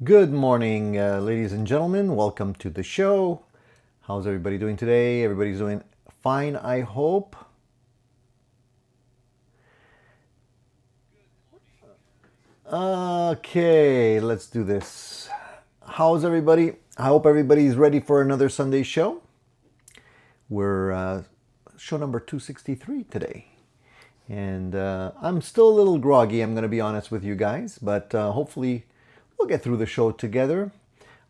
Good morning, ladies and gentlemen. Welcome to the show. How's everybody doing today? Everybody's doing fine, I hope. Okay, let's do this. How's everybody? I hope everybody's ready for another Sunday show. We're show number 263 today. And I'm still a little groggy, I'm going to be honest with you guys, but hopefully we'll get through the show together.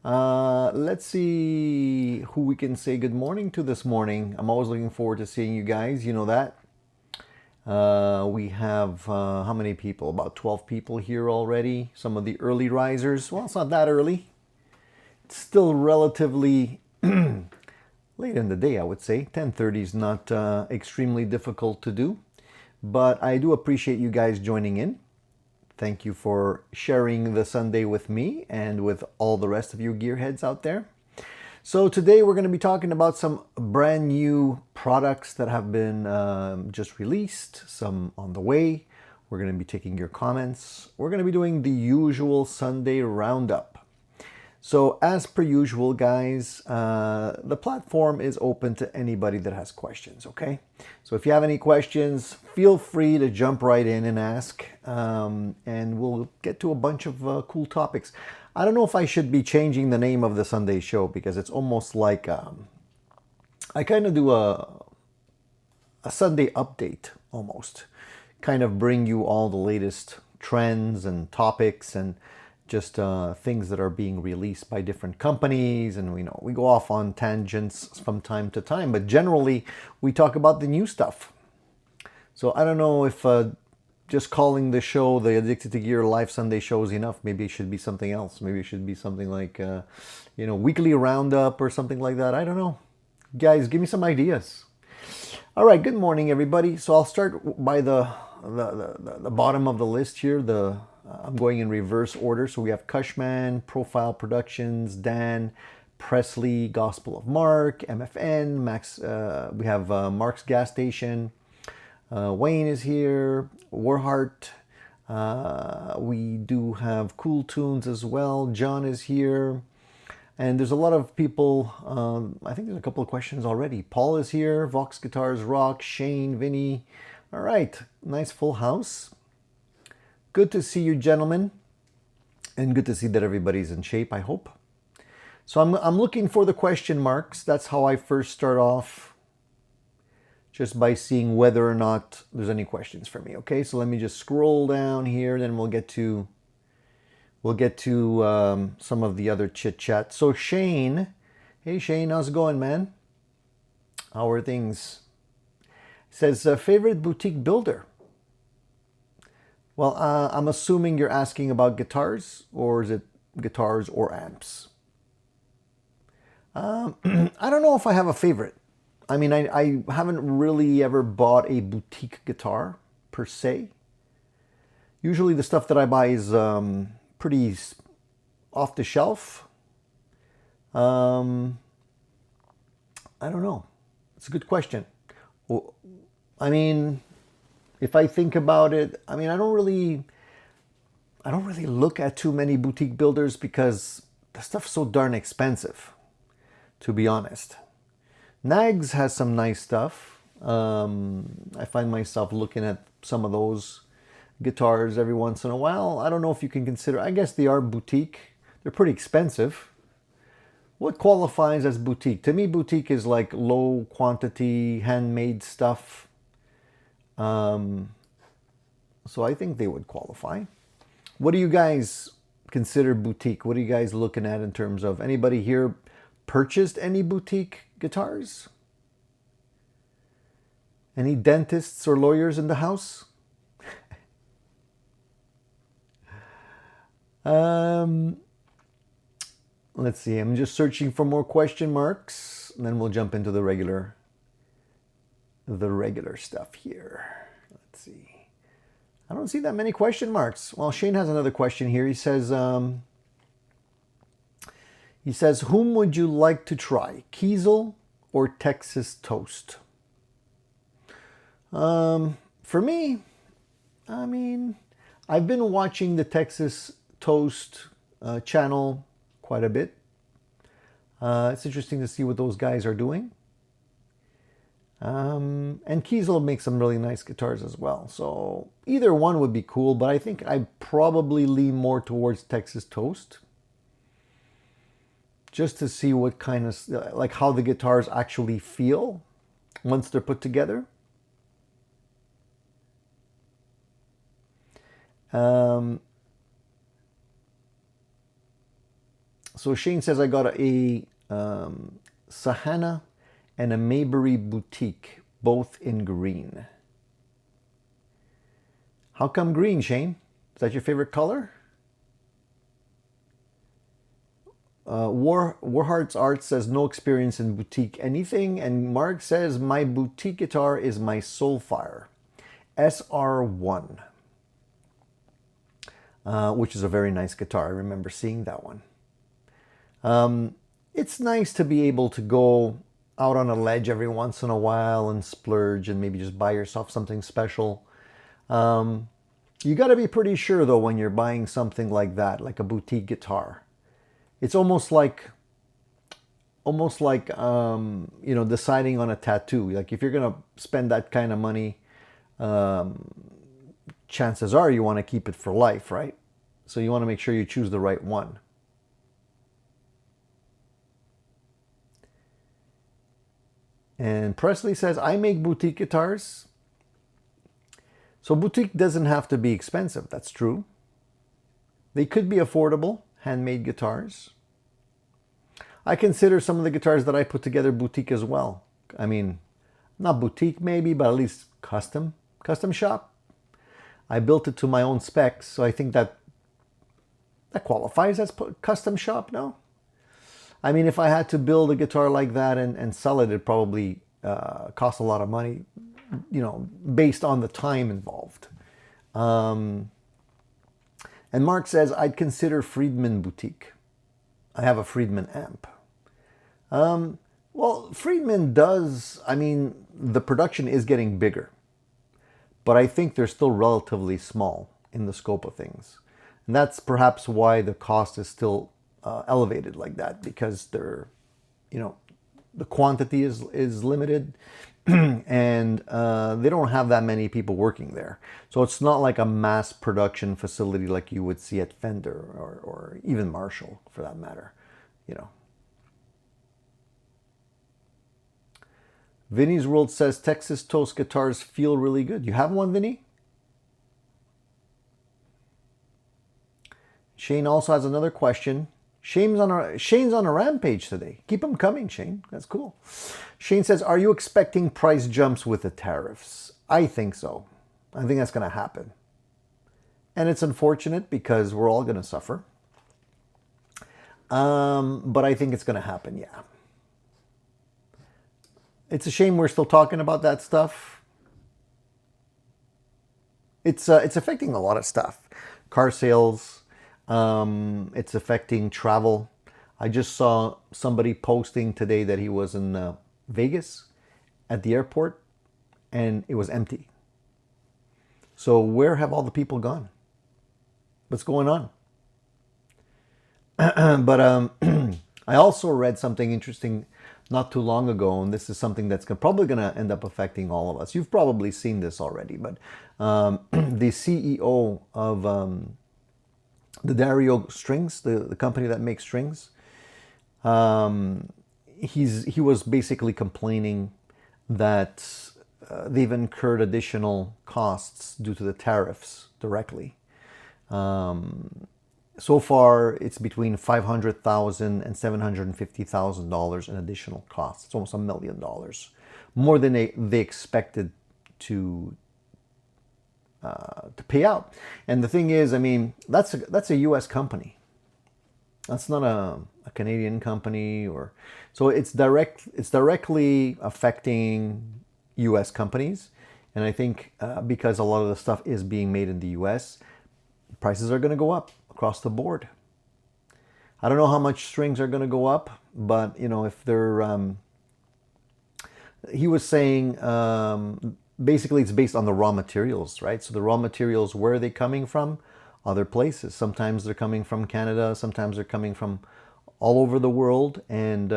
Let's see who we can say good morning to this morning. I'm always looking forward to seeing you guys, you know that. We have how many people? About 12 people here already. Some of the early risers. Well, it's not that early. It's still relatively late in the day, I would say. 10:30 is not extremely difficult to do. But I do appreciate you guys joining in. Thank you for sharing the Sunday with me and with all the rest of you gearheads out there. So today we're going to be talking about some brand new products that have been just released, some on the way. We're going to be taking your comments. We're going to be doing the usual Sunday roundup. So as per usual, guys, the platform is open to anybody that has questions, okay? So if you have any questions, feel free to jump right in and ask, and we'll get to a bunch of cool topics. I don't know if I should be changing the name of the Sunday show because it's almost like I kind of do a Sunday update almost, kind of bring you all the latest trends and topics and just things that are being released by different companies, and we go off on tangents from time to time, but generally we talk about the new stuff. So I don't know if just calling the show the Addicted to Gear Live Sunday show is enough. Maybe it should be something else. Maybe it should be something like weekly roundup or something like that. I don't know. Guys, give me some ideas. All right, good morning everybody. So I'll start by the bottom of the list here. I'm going in reverse order. So we have Cushman, Profile Productions, Dan, Presley, Gospel of Mark, MFN, Max. We have Mark's Gas Station. Wayne is here. Warhart. We do have Cool Tunes as well. John is here. And there's a lot of people. I think there's a couple of questions already. Paul is here. Vox Guitars Rock. Shane, Vinny. All right. Nice full house. Good to see you, gentlemen, and good to see that everybody's in shape, I hope. So I'm looking for the question marks. That's how I first start off, just by seeing whether or not there's any questions for me. Okay, so let me just scroll down here, then we'll get to some of the other chit chat. So Shane, hey Shane, how's it going, man? How are things? Says favorite boutique builder. Well, I'm assuming you're asking about guitars, or is it guitars or amps? I don't know if I have a favorite. I mean, I haven't really ever bought a boutique guitar, per se. Usually the stuff that I buy is pretty off the shelf. I don't know. It's a good question. Well, I mean, if I think about it, I mean, I don't really look at too many boutique builders because the stuff's so darn expensive, to be honest. Nags has some nice stuff. I find myself looking at some of those guitars every once in a while. I don't know if you can consider, I guess they are boutique. They're pretty expensive. What qualifies as boutique? To me, boutique is like low quantity, handmade stuff. So I think they would qualify. What do you guys consider boutique? What are you guys looking at in terms of, anybody here purchased any boutique guitars? Any dentists or lawyers in the house? Let's see, I'm just searching for more question marks, and then we'll jump into the regular stuff here. Let's see. I don't see that many question marks. Well, Shane has another question here. He says, whom would you like to try, Kiesel or Texas Toast? For me, I mean, I've been watching the Texas Toast channel quite a bit. It's interesting to see what those guys are doing. And Kiesel makes some really nice guitars as well. So either one would be cool, but I think I probably lean more towards Texas Toast. Just to see what kind of, like how the guitars actually feel once they're put together. So Shane says, I got a Sahana and a Maybury Boutique, both in green. How come green, Shane? Is that your favorite color? Warheart's Art says, no experience in boutique anything. And Mark says, my boutique guitar is my Soulfire SR1, which is a very nice guitar. I remember seeing that one. It's nice to be able to go out on a ledge every once in a while and splurge and maybe just buy yourself something special. You got to be pretty sure though when you're buying something like that, like a boutique guitar. It's almost like you know, deciding on a tattoo. Like if you're gonna spend that kind of money, chances are you want to keep it for life, right? So you want to make sure you choose the right one. And Presley says, I make boutique guitars. So boutique doesn't have to be expensive. That's true. They could be affordable, handmade guitars. I consider some of the guitars that I put together boutique as well. I mean, not boutique maybe, but at least custom shop. I built it to my own specs, so I think that qualifies as custom shop, no? I mean, if I had to build a guitar like that and sell it, it'd probably cost a lot of money, you know, based on the time involved. And Mark says, I'd consider Friedman boutique. I have a Friedman amp. Well, Friedman does, I mean, the production is getting bigger, but I think they're still relatively small in the scope of things. And that's perhaps why the cost is still elevated like that, because they're, you know, the quantity is limited and they don't have that many people working there. So it's not like a mass production facility like you would see at Fender or even Marshall for that matter, you know. Vinny's World says Texas Toast guitars feel really good. You have one, Vinny? Shane also has another question. Shane's on a rampage today. Keep them coming, Shane. That's cool. Shane says, are you expecting price jumps with the tariffs? I think so. I think that's going to happen. And it's unfortunate because we're all going to suffer. But I think it's going to happen, yeah. It's a shame we're still talking about that stuff. It's affecting a lot of stuff. Car sales. It's affecting travel. I just saw somebody posting today that he was in Vegas at the airport and it was empty. So where have all the people gone? What's going on? But I also read something interesting not too long ago, and this is something that's probably going to end up affecting all of us. You've probably seen this already, but the CEO of the Dario Strings, the company that makes strings, he was basically complaining that they've incurred additional costs due to the tariffs directly. So far, it's between $500,000 and $750,000 in additional costs. It's almost $1 million, more than they expected to pay out. And the thing is, I mean, that's a U.S. company. That's not a Canadian company, or so it's directly affecting U.S. companies. And I think because a lot of the stuff is being made in the U.S., prices are going to go up across the board. I don't know how much strings are going to go up, but you know, if they're, he was saying, basically it's based on the raw materials, right? So the raw materials, where are they coming from? other places. Sometimes they're coming from Canada, sometimes they're coming from all over the world, and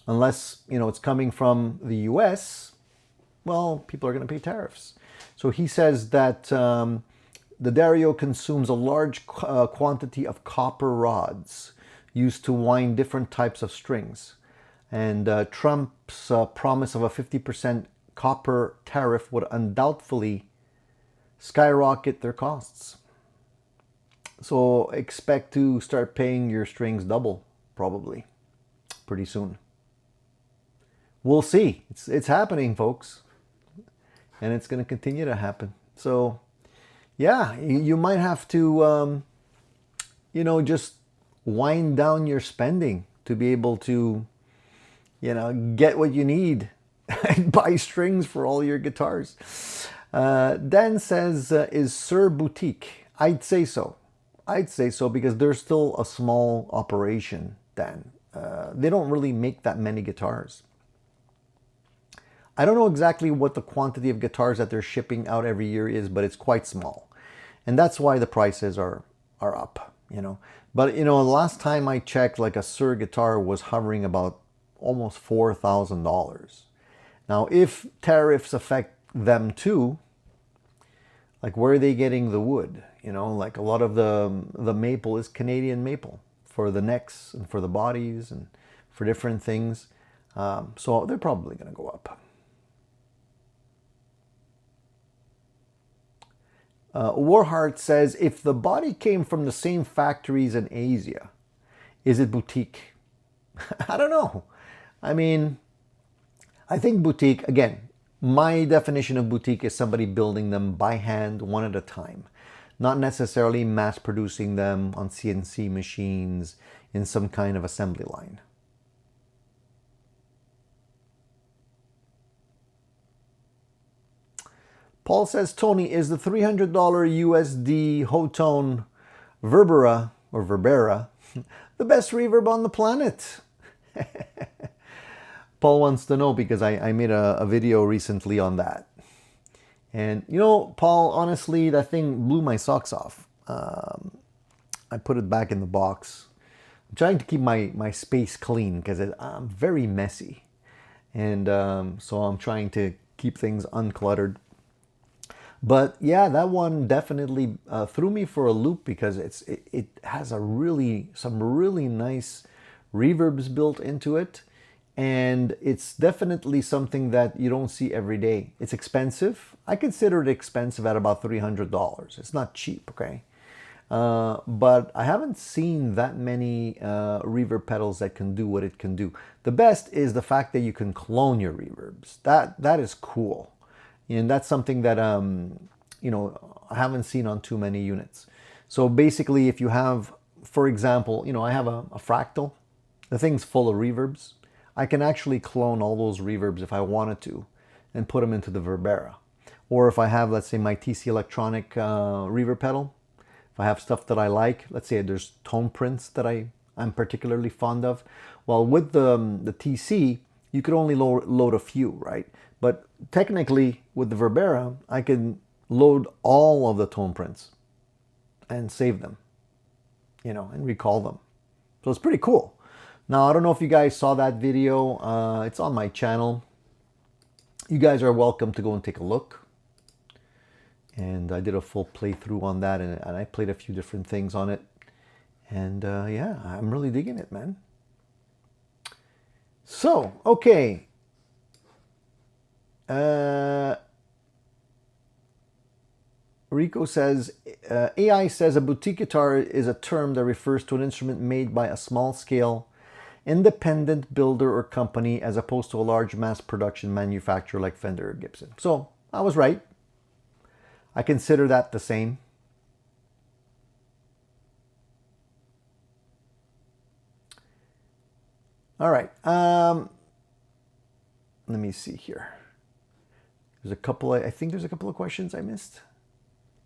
unless it's coming from the US, well, people are going to pay tariffs. So he says that the Dario consumes a large quantity of copper rods used to wind different types of strings. And Trump's promise of a 50% copper tariff would undoubtedly skyrocket their costs. So expect to start paying your strings double, probably, pretty soon. We'll see. It's happening, folks. And it's going to continue to happen. So, yeah, you might have to, just wind down your spending to be able to, get what you need and buy strings for all your guitars. Dan says, is Sir boutique? I'd say so. Because they're still a small operation, Dan. They don't really make that many guitars. I don't know exactly what the quantity of guitars that they're shipping out every year is, but it's quite small. And that's why the prices are up, But, the last time I checked, like a Sir guitar was hovering about almost $4,000. Now, if tariffs affect them too, like where are they getting the wood? Like a lot of the maple is Canadian maple for the necks and for the bodies and for different things. So they're probably going to go up. Warheart says, if the body came from the same factories in Asia, is it boutique? I don't know. I mean, I think boutique, again, my definition of boutique is somebody building them by hand, one at a time. Not necessarily mass producing them on CNC machines in some kind of assembly line. Paul says, Tony, is the $300 USD Hotone Verbera the best reverb on the planet? Paul wants to know because I made a video recently on that. And, Paul, honestly, that thing blew my socks off. I put it back in the box. I'm trying to keep my space clean because I'm very messy. And so I'm trying to keep things uncluttered. But yeah, that one definitely threw me for a loop because it has some really nice reverbs built into it. And it's definitely something that you don't see every day. It's expensive. I consider it expensive at about $300. It's not cheap, okay? But I haven't seen that many reverb pedals that can do what it can do. The best is the fact that you can clone your reverbs. That is cool. And that's something that, I haven't seen on too many units. So basically, if you have, for example, I have a fractal. The thing's full of reverbs. I can actually clone all those reverbs if I wanted to and put them into the Verbera. Or if I have, let's say, my TC Electronic reverb pedal, if I have stuff that I like, let's say there's tone prints that I'm particularly fond of. Well, with the TC, you could only load a few, right? But technically, with the Verbera, I can load all of the tone prints and save them, and recall them. So it's pretty cool. Now, I don't know if you guys saw that video. It's on my channel. You guys are welcome to go and take a look. And I did a full playthrough on that, and I played a few different things on it. And yeah, I'm really digging it, man. So, okay. Rico says, AI says a boutique guitar is a term that refers to an instrument made by a small-scale independent builder or company as opposed to a large mass production manufacturer like Fender or Gibson. So I was right. I consider that the same. All right. Let me see here. There's a couple. I think there's a couple of questions I missed.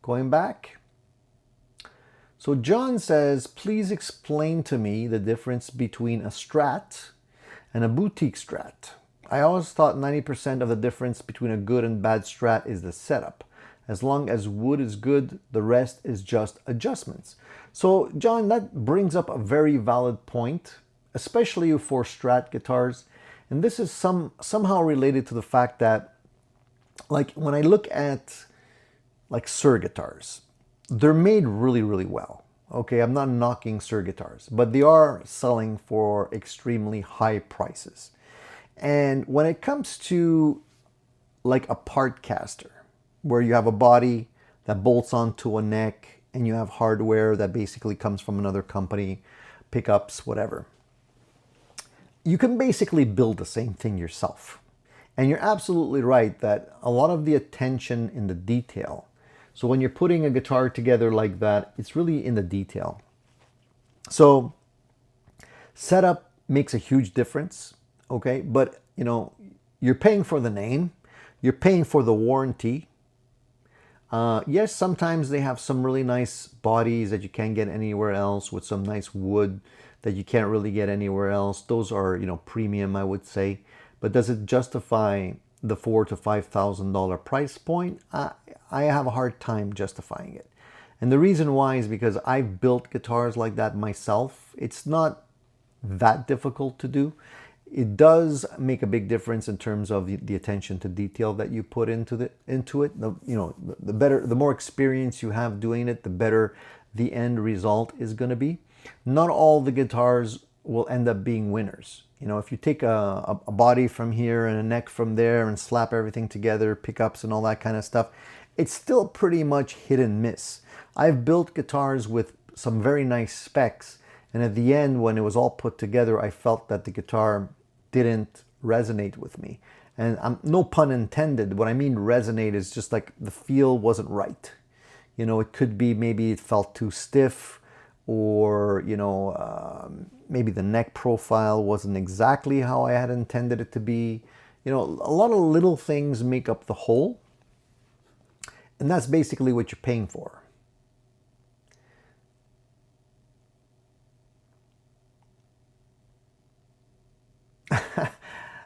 Going back. So John says, please explain to me the difference between a Strat and a boutique Strat. I always thought 90% of the difference between a good and bad Strat is the setup. As long as wood is good, the rest is just adjustments. So, John, that brings up a very valid point, especially for Strat guitars. And this is somehow related to the fact that, like, when I look at like Suhr guitars, they're made really, really well. Okay, I'm not knocking Suhr guitars, but they are selling for extremely high prices. And when it comes to like a partcaster, where you have a body that bolts onto a neck and you have hardware that basically comes from another company, pickups, whatever, you can basically build the same thing yourself. And you're absolutely right that a lot of the attention in the detail, so when you're putting a guitar together like that, it's really in the detail. So setup makes a huge difference, okay? But, you know, you're paying for the name, you're paying for the warranty. Yes, sometimes they have some really nice bodies that you can't get anywhere else, with some nice wood that you can't really get anywhere else. Those are, you know, premium, I would say. But does it justify the $4,000 to $5,000 price point? I have a hard time justifying it. And the reason why is because I've built guitars like that myself. It's not that difficult to do. It does make a big difference in terms of the attention to detail that you put into it. The more experience you have doing it, the better the end result is going to be. Not all the guitars will end up being winners. You know, if you take a body from here and a neck from there and slap everything together, pickups and all that kind of stuff, it's still pretty much hit and miss. I've built guitars with some very nice specs, and at the end, when it was all put together, I felt that the guitar didn't resonate with me. And no pun intended, what I mean resonate is just like the feel wasn't right. You know, it could be maybe it felt too stiff, or, you know, maybe the neck profile wasn't exactly how I had intended it to be. You know, a lot of little things make up the whole. And that's basically what you're paying for.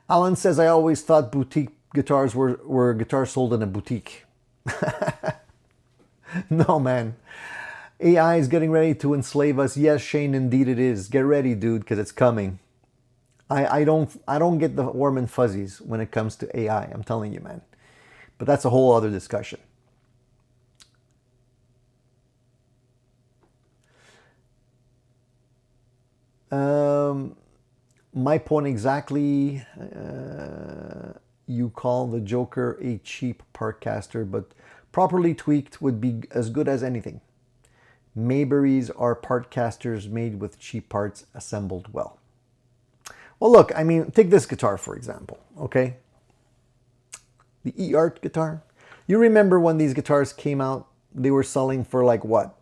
Alan says, I always thought boutique guitars were guitars sold in a boutique. No, man. AI is getting ready to enslave us. Yes, Shane, indeed it is. Get ready, dude, because it's coming. I don't get the warm and fuzzies when it comes to AI. I'm telling you, man. But that's a whole other discussion. My point exactly. You call the Joker a cheap partcaster, but properly tweaked would be as good as anything. Mayberries are partcasters made with cheap parts assembled well. Well, look, I mean, take this guitar, for example, okay? The E-Art guitar. You remember when these guitars came out, they were selling for like what?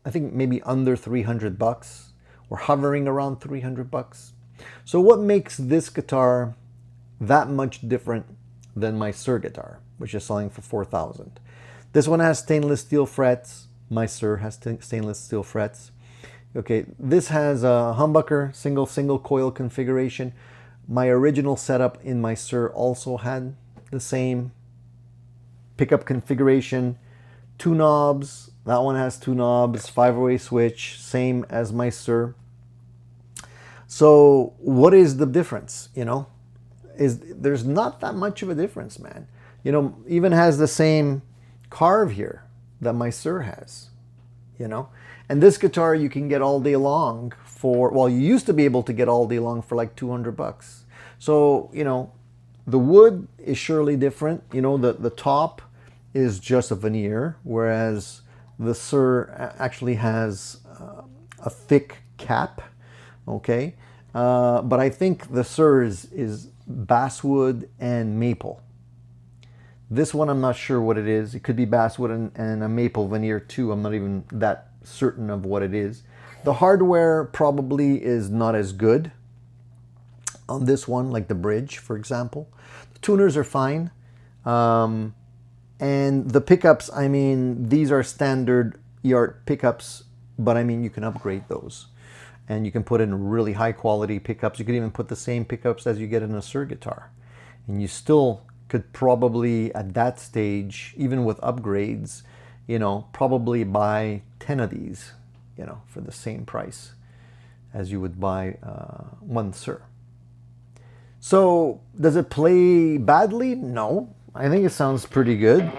I think maybe under 300 bucks, or hovering around 300 bucks. So what makes this guitar that much different than my Suhr guitar, which is selling for 4,000? This one has stainless steel frets. My Suhr has stainless steel frets. Okay, this has a humbucker, single coil configuration. My original setup in my Suhr also had the same pickup configuration. 2 knobs. That one has 2 knobs, 5-way switch, same as my Suhr. So what is the difference, you know? There's not that much of a difference, man. You know, even has the same carve here that my Suhr has, you know? And this guitar you can get all day long for, well, you used to be able to get all day long for like 200 bucks. So, you know, the wood is surely different. You know, the top is just a veneer, whereas the Suhr actually has a thick cap, okay? But I think the Suhr is basswood and maple. This one, I'm not sure what it is. It could be basswood and a maple veneer too. I'm not even that certain of what it is. The hardware probably is not as good on this one, like the bridge, for example. The tuners are fine. And the pickups, I mean, these are standard E-Art pickups, but I mean, you can upgrade those. And you can put in really high quality pickups. You can even put the same pickups as you get in a Suhr guitar. And you still could probably at that stage, even with upgrades, probably buy 10 of these, for the same price as you would buy one Sir. So does it play badly? No, I think it sounds pretty good.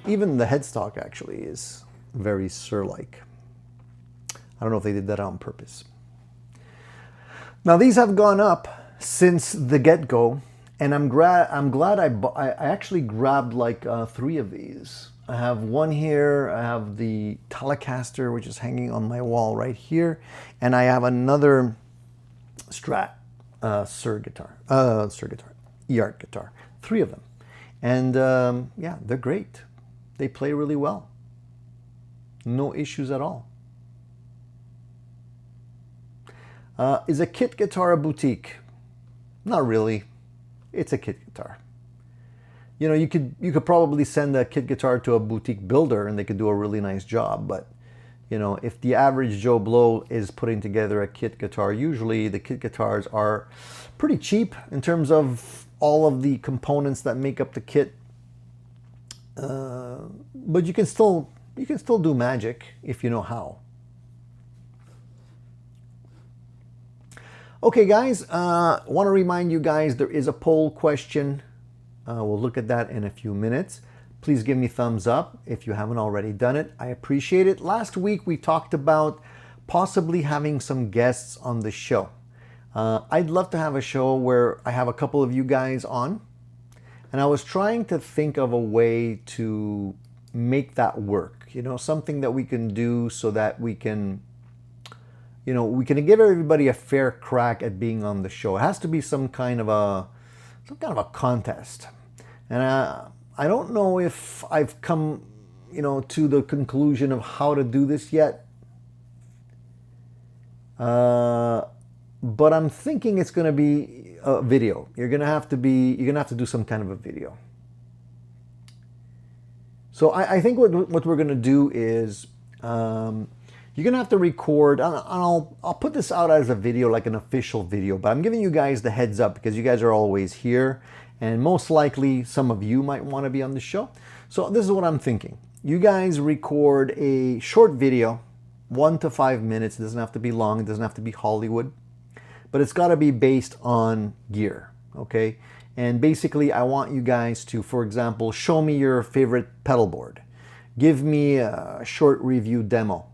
Even the headstock actually is very Sir-like. I don't know if they did that on purpose. Now these have gone up since the get-go, and I'm glad I actually grabbed like 3 of these. I have one here, I have the Telecaster, which is hanging on my wall right here, and I have another Strat Sir guitar, E-Art guitar, 3 of them. And yeah, they're great. They play really well. No issues at all. Is a kit guitar a boutique? Not really. It's a kit guitar. You could probably send a kit guitar to a boutique builder and they could do a really nice job. But if the average Joe Blow is putting together a kit guitar, usually the kit guitars are pretty cheap in terms of all of the components that make up the kit. But you can still do magic if you know how. Okay, guys, want to remind you guys there is a poll question. We'll look at that in a few minutes. Please give me thumbs up if you haven't already done it. I appreciate it. Last week we talked about possibly having some guests on the show. I'd love to have a show where I have a couple of you guys on. And I was trying to think of a way to make that work. Something that we can do so that we can give everybody a fair crack at being on the show. It has to be some kind of a contest. And I don't know if I've come, to the conclusion of how to do this yet. But I'm thinking it's going to be a video. You're going to have to do some kind of a video. So I think what we're going to do is, you're going to have to record, and I'll put this out as a video, like an official video, but I'm giving you guys the heads up because you guys are always here, and most likely some of you might want to be on the show. So this is what I'm thinking. You guys record a short video, 1 to 5 minutes. It doesn't have to be long. It doesn't have to be Hollywood, but it's got to be based on gear, okay? And basically, I want you guys to, for example, show me your favorite pedal board. Give me a short review demo.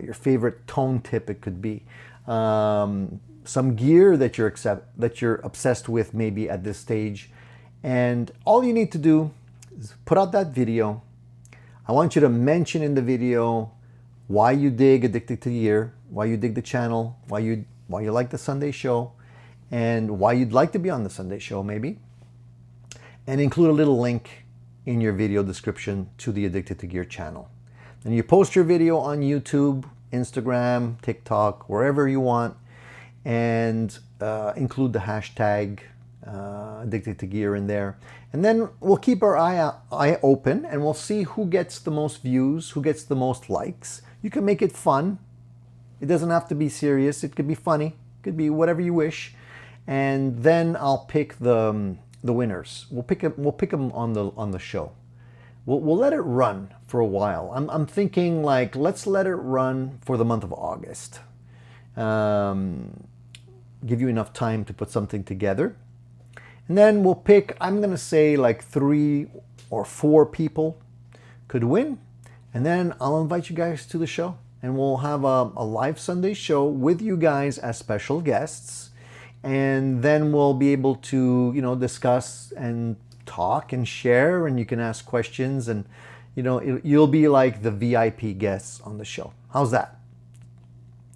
Your favorite tone tip, it could be. Some gear that you're obsessed with maybe at this stage. And all you need to do is put out that video. I want you to mention in the video why you dig Addicted to Gear, why you dig the channel, why you like the Sunday show, and why you'd like to be on the Sunday show maybe. And include a little link in your video description to the Addicted to Gear channel. And you post your video on YouTube, Instagram, TikTok, wherever you want, and include the hashtag Addicted to Gear in there. And then we'll keep our eye open and we'll see who gets the most views, who gets the most likes. You can make it fun. It doesn't have to be serious. It could be funny. It could be whatever you wish. And then I'll pick the winners. We'll pick them on the show. We'll let it run for a while. I'm thinking like, let's let it run for the month of August. Give you enough time to put something together. And then we'll pick, I'm going to say like 3 or 4 people could win. And then I'll invite you guys to the show. And we'll have a live Sunday show with you guys as special guests. And then we'll be able to, discuss and talk and share, and you can ask questions, and you'll be like the VIP guests on the show. How's that?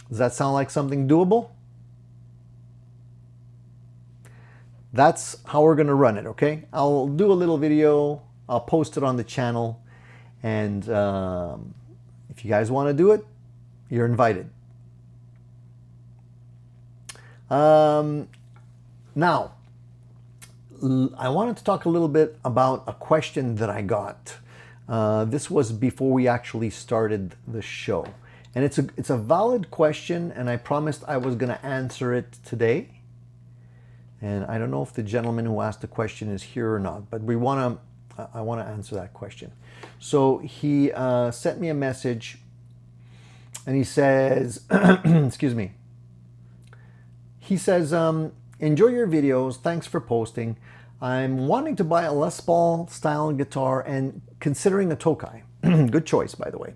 Does that sound like something doable? That's how we're gonna run it, okay? I'll do a little video, I'll post it on the channel, and if you guys want to do it, you're invited. Now, I wanted to talk a little bit about a question that I got. This was before we actually started the show. And it's a valid question, and I promised I was going to answer it today. And I don't know if the gentleman who asked the question is here or not, but I want to answer that question. So he sent me a message, and he says, excuse me. He says, enjoy your videos. Thanks for posting. I'm wanting to buy a Les Paul style guitar and considering a Tokai. Good choice, by the way.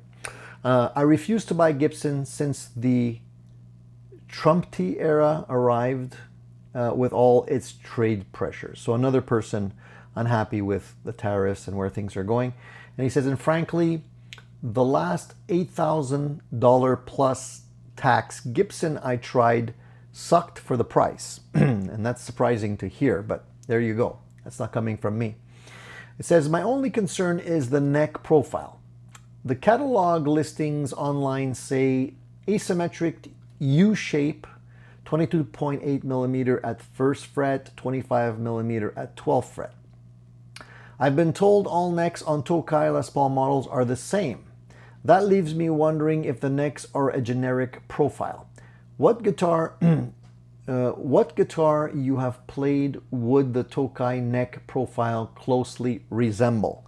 I refuse to buy Gibson since the Trumpty era arrived with all its trade pressures. So another person unhappy with the tariffs and where things are going. And he says, and frankly, the last $8,000 plus tax Gibson I tried sucked for the price. And that's surprising to hear, but there you go. That's not coming from me. It says, my only concern is the neck profile. The catalog listings online say asymmetric U-shape, 22.8 millimeter at 1st fret, 25 millimeter at 12th fret. I've been told all necks on Tokai Les Paul models are the same. That leaves me wondering if the necks are a generic profile. What guitar you have played would the Tokai neck profile closely resemble?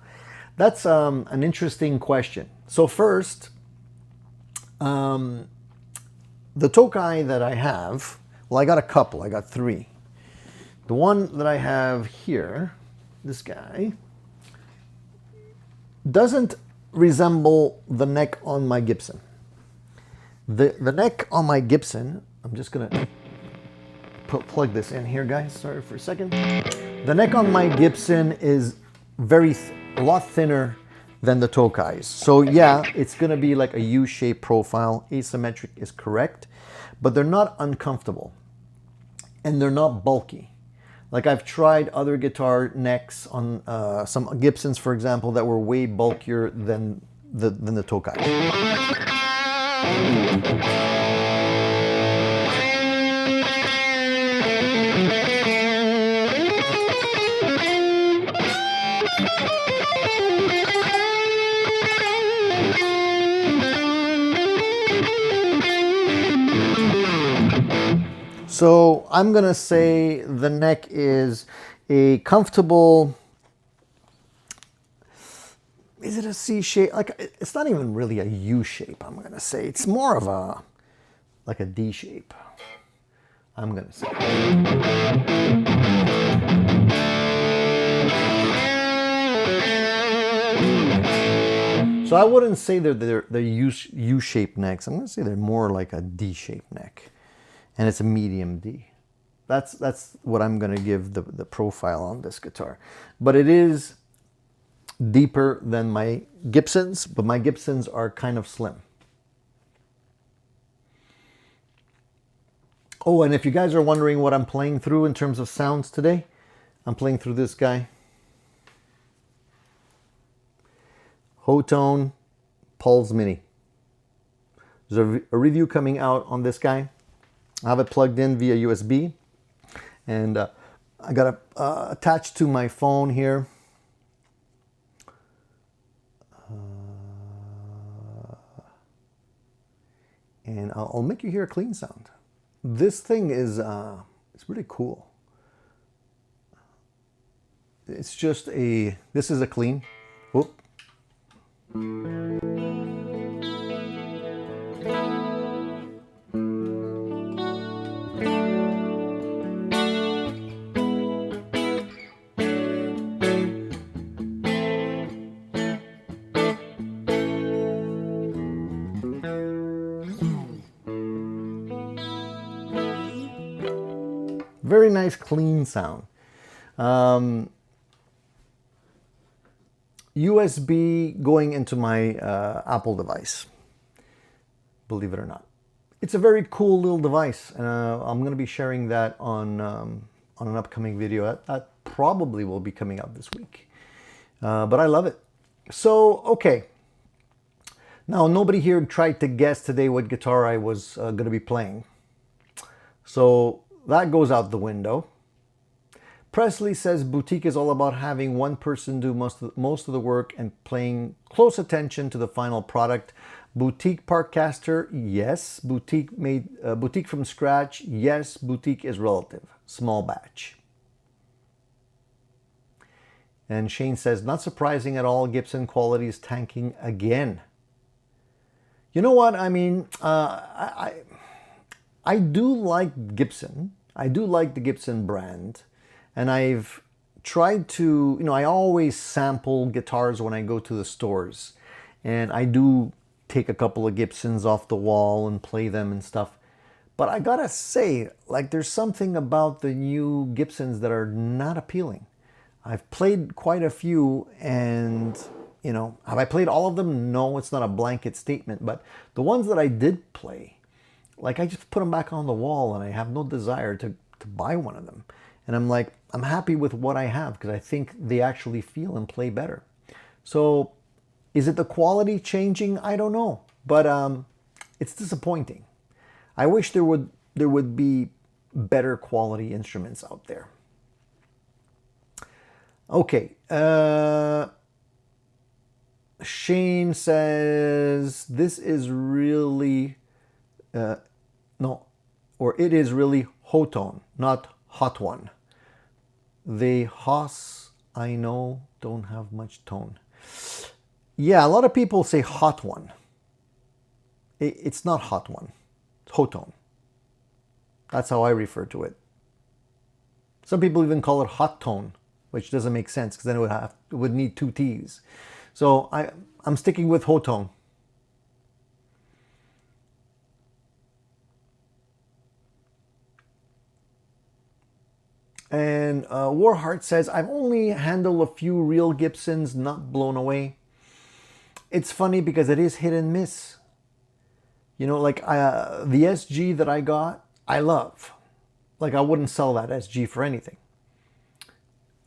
That's an interesting question. So first, the Tokai that I have, well, I got a couple. I got three. The one that I have here, this guy, doesn't resemble the neck on my Gibson. The neck on my Gibson, I'm just going to plug this in here, guys. Sorry for a second. The neck on my Gibson is a lot thinner than the Tokai's. So yeah, it's going to be like a U-shaped profile. Asymmetric is correct, but they're not uncomfortable and they're not bulky. Like I've tried other guitar necks on some Gibsons, for example, that were way bulkier than the Tokai. So I'm going to say the neck is a comfortable, is it a C shape? Like it's not even really a U shape, I'm going to say. It's more of a, like a D shape, I'm going to say. So I wouldn't say they're U-shaped necks. I'm going to say they're more like a D-shaped neck. And it's a medium D. That's what I'm going to give the profile on this guitar. But it is deeper than my Gibsons, but my Gibsons are kind of slim. Oh, and if you guys are wondering what I'm playing through in terms of sounds today, I'm playing through this guy. Hotone Pulse Mini. There's a review coming out on this guy. I have it plugged in via USB, and I got it attached to my phone here. And I'll make you hear a clean sound. This thing is it's really cool. It's just this is a clean. Whoop. Very nice clean sound. USB going into my Apple device, believe it or not. It's a very cool little device, and I'm going to be sharing that on an upcoming video. That probably will be coming out this week. But I love it. So, okay. Now, nobody here tried to guess today what guitar I was going to be playing. So that goes out the window. Presley says boutique is all about having one person do most of the work and paying close attention to the final product. Boutique Parkcaster, yes. Boutique from scratch, yes. Boutique is relative. Small batch. And Shane says, not surprising at all, Gibson quality is tanking again. You know what? I mean, I do like Gibson. I do like the Gibson brand. And I've tried to, you know, I always sample guitars when I go to the stores. And I do take a couple of Gibsons off the wall and play them and stuff. But I gotta say, like, there's something about the new Gibsons that are not appealing. I've played quite a few, and, you know, have I played all of them? No, it's not a blanket statement. But the ones that I did play, like, I just put them back on the wall, and I have no desire to buy one of them. And I'm like, I'm happy with what I have because I think they actually feel and play better. So is it the quality changing? I don't know, but it's disappointing. I wish there would be better quality instruments out there. Okay, Shane says this is really it is really Hotone, not Hot One. The Haas, I know, don't have much tone. Yeah, a lot of people say Hot One. It's not Hot One. It's Hotone. That's how I refer to it. Some people even call it Hot Tone, which doesn't make sense because then it would need two T's. So I'm sticking with Hotone. And Warheart says, I've only handled a few real Gibsons, not blown away. It's funny because it is hit and miss. You know, like the SG that I got, I love. Like, I wouldn't sell that SG for anything.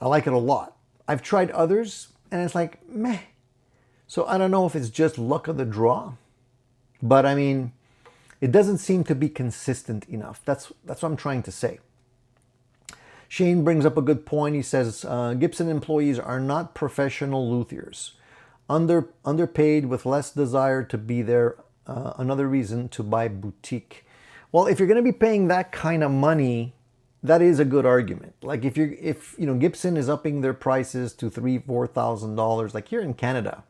I like it a lot. I've tried others, and it's like, meh. So I don't know if it's just luck of the draw. But, I mean, it doesn't seem to be consistent enough. That's what I'm trying to say. Shane brings up a good point. He says, Gibson employees are not professional luthiers. Underpaid with less desire to be there. Another reason to buy boutique. Well, if you're going to be paying that kind of money, that is a good argument. Like if you know Gibson is upping their prices to $3,000-$4,000, like here in Canada,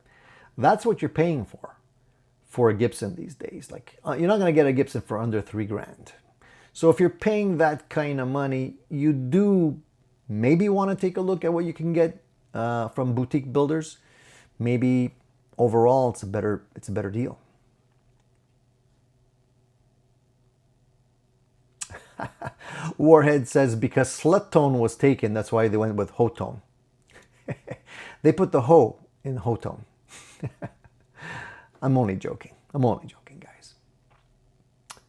that's what you're paying for a Gibson these days. Like you're not going to get a Gibson for under $3,000. So if you're paying that kind of money, you do maybe want to take a look at what you can get from boutique builders. Maybe overall it's a better deal. Warhead says because Slut Tone was taken, that's why they went with Hotone. They put the ho in Hotone. I'm only joking, guys.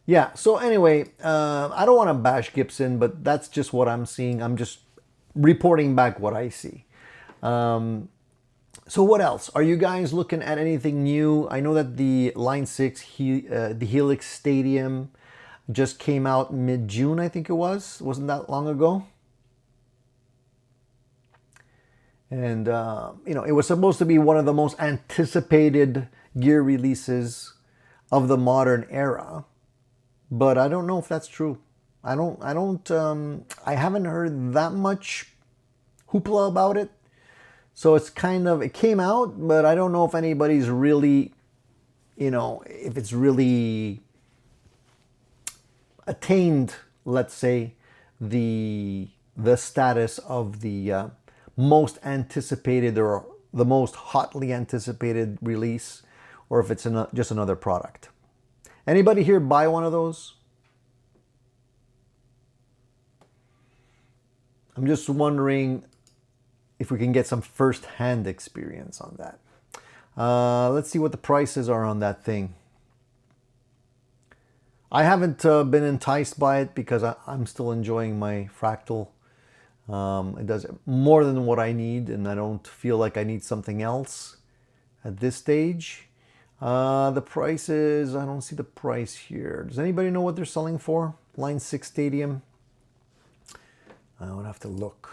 Yeah, so anyway, I don't want to bash Gibson, but that's just what I'm seeing. I'm just reporting back what I see. So what else? Are you guys looking at anything new? I know that the Line 6, the Helix Stadium, just came out mid-June, I think it was. Wasn't that long ago? And, you know, it was supposed to be one of the most anticipated gear releases of the modern era. But I don't know if that's true. I haven't heard that much hoopla about it. So it's kind of, it came out, but I don't know if anybody's really, you know, if it's really attained, let's say, the status of the most anticipated or the most hotly anticipated release, or if it's just another product. Anybody here buy one of those? I'm just wondering if we can get some first-hand experience on that. Let's see what the prices are on that thing. I haven't been enticed by it because I'm still enjoying my Fractal. It does more than what I need, and I don't feel like I need something else at this stage. The prices, I don't see the price here. Does anybody know what they're selling for? Line 6 Stadium? I would have to look.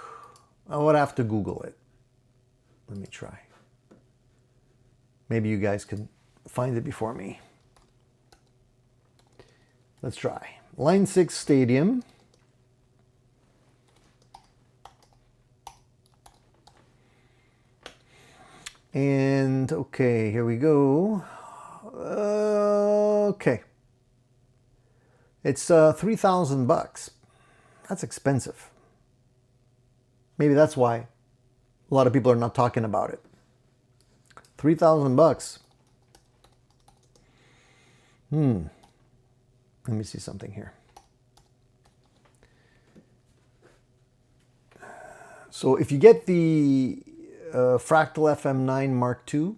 I would have to Google it. Let me try. Maybe you guys can find it before me. Let's try. Line 6 Stadium. And okay, here we go. Okay. It's 3,000 bucks. That's expensive. Maybe that's why a lot of people are not talking about it. 3,000 bucks. Let me see something here. So if you get the Fractal FM9 Mark II,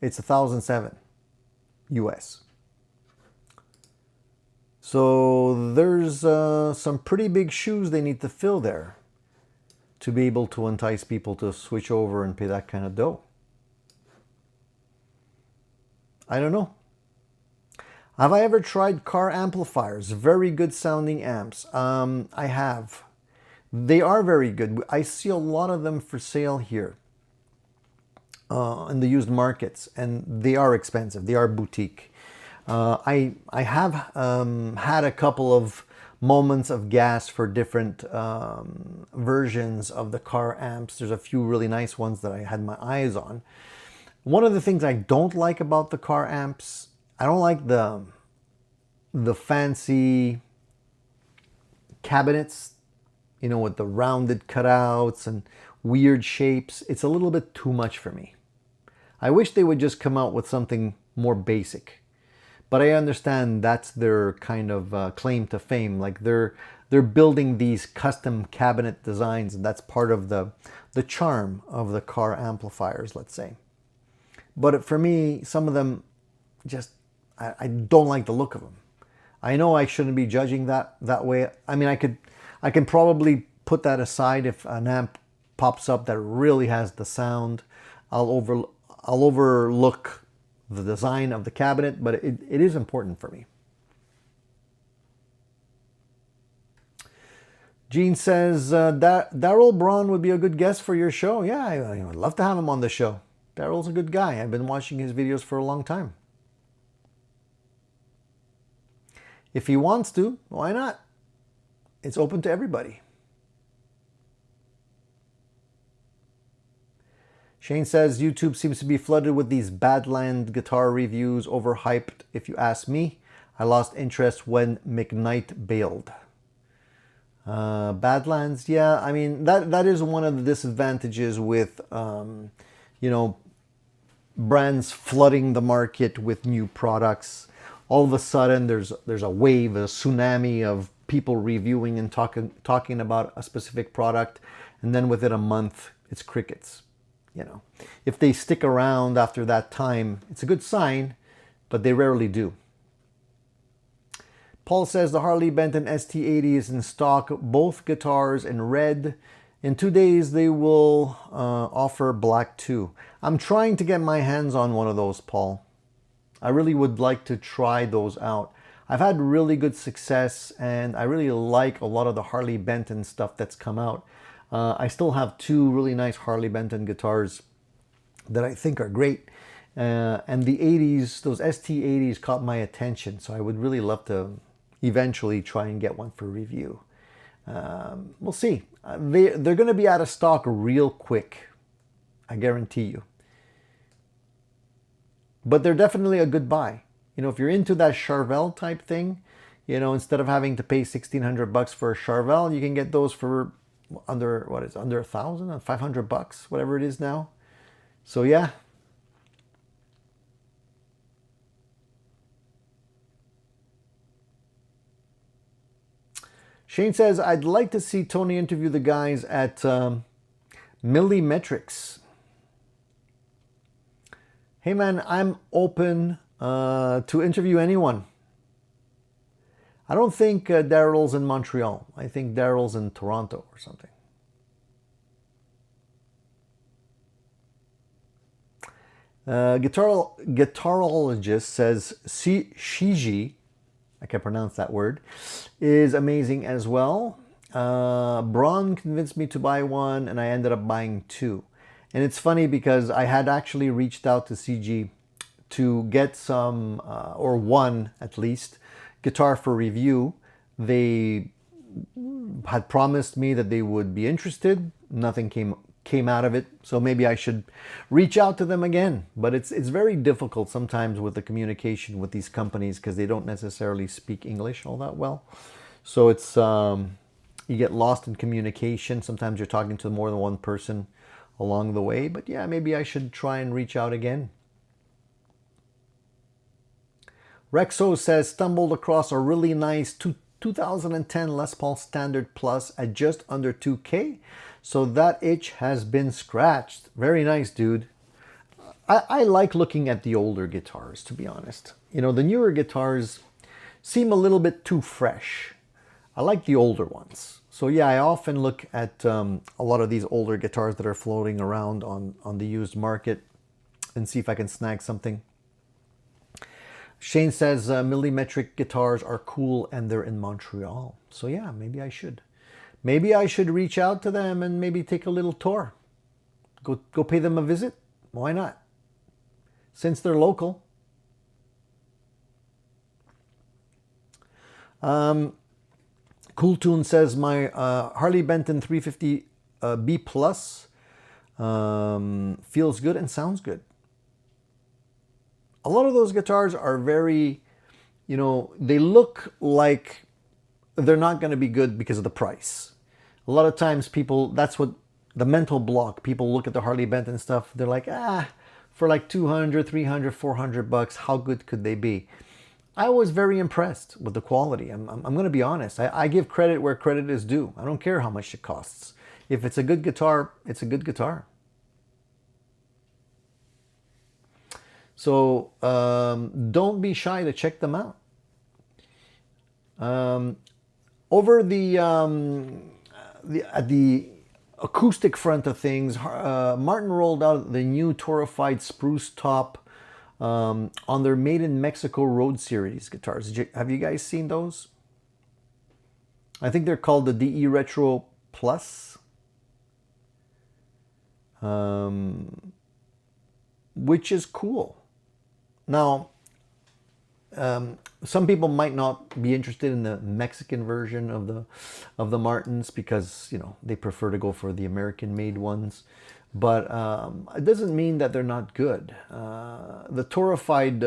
it's 1,007 US. So there's some pretty big shoes they need to fill there to be able to entice people to switch over and pay that kind of dough. I don't know. Have I ever tried car amplifiers? Very good sounding amps. I have. They are very good. I see a lot of them for sale here in the used markets, and they are expensive. They are boutique. I have had a couple of moments of gas for different versions of the car amps. There's a few really nice ones that I had my eyes on. One of the things I don't like about the car amps, I don't like the fancy cabinets, you know, with the rounded cutouts and weird shapes. It's a little bit too much for me. I wish they would just come out with something more basic. But I understand that's their kind of claim to fame. Like they're building these custom cabinet designs, and that's part of the charm of the car amplifiers, let's say. But for me, some of them just, I don't like the look of them. I know I shouldn't be judging that way. I mean, I can probably put that aside if an amp pops up that really has the sound. I'll overlook the design of the cabinet, but it is important for me. Gene says, Daryl Braun would be a good guest for your show. Yeah, I would love to have him on the show. Daryl's a good guy. I've been watching his videos for a long time. If he wants to, why not? It's open to everybody. Shane says, YouTube seems to be flooded with these Badland guitar reviews, overhyped if you ask me. I lost interest when McKnight bailed. Badlands, yeah, I mean, that is one of the disadvantages with, you know, brands flooding the market with new products. All of a sudden, there's a wave, a tsunami of people reviewing and talking about a specific product, and then within a month, it's crickets. You know, if they stick around after that time, it's a good sign, but they rarely do. Paul says the Harley Benton ST80 is in stock, both guitars in red. In 2 days, they will offer black too. I'm trying to get my hands on one of those, Paul. I really would like to try those out. I've had really good success, and I really like a lot of the Harley Benton stuff that's come out. I still have two really nice Harley Benton guitars that I think are great. And the 80s, those ST80s caught my attention, so I would really love to eventually try and get one for review. We'll see. They're going to be out of stock real quick. I guarantee you. But they're definitely a good buy. You know, if you're into that Charvel type thing, you know, instead of having to pay 1,600 bucks for a Charvel, you can get those for under 1,000, 500 bucks, whatever it is now. So yeah. Shane says, I'd like to see Tony interview the guys at Millimetrics. Hey man, I'm open to interview anyone. I don't think Daryl's in Montreal. I think Daryl's in Toronto or something. Guitarologist says Shiji, I can't pronounce that word, is amazing as well. Braun convinced me to buy one, and I ended up buying two. And it's funny because I had actually reached out to CG to get some, or one at least, guitar for review. They had promised me that they would be interested. Nothing came out of it, so maybe I should reach out to them again. But it's very difficult sometimes with the communication with these companies because they don't necessarily speak English all that well. So it's you get lost in communication. Sometimes you're talking to more than one person along the way. But yeah, maybe I should try and reach out again. Rexo says, stumbled across a really nice 2010 Les Paul Standard Plus at just under 2K. So that itch has been scratched. Very nice, dude. I like looking at the older guitars, to be honest. You know, the newer guitars seem a little bit too fresh. I like the older ones. So yeah, I often look at a lot of these older guitars that are floating around on the used market and see if I can snag something. Shane says millimetric guitars are cool and they're in Montreal. So yeah, maybe I should. Maybe I should reach out to them and maybe take a little tour. Go pay them a visit. Why not? Since they're local. Cool Tune says my Harley Benton 350 B Plus feels good and sounds good. A lot of those guitars are very, you know, they look like they're not going to be good because of the price. A lot of times people, that's what the mental block, people look at the Harley Benton stuff, they're like, for like 200, 300, 400 bucks, how good could they be? I was very impressed with the quality. I'm going to be honest. I give credit where credit is due. I don't care how much it costs. If it's a good guitar, it's a good guitar. So don't be shy to check them out. Over at the acoustic front of things, Martin rolled out the new torrefied spruce top on their Made in Mexico Road Series guitars. Have you guys seen those? I think they're called the DE Retro Plus, which is cool. Now, some people might not be interested in the Mexican version of the Martins because, you know, they prefer to go for the American-made ones. But it doesn't mean that they're not good. The torrefied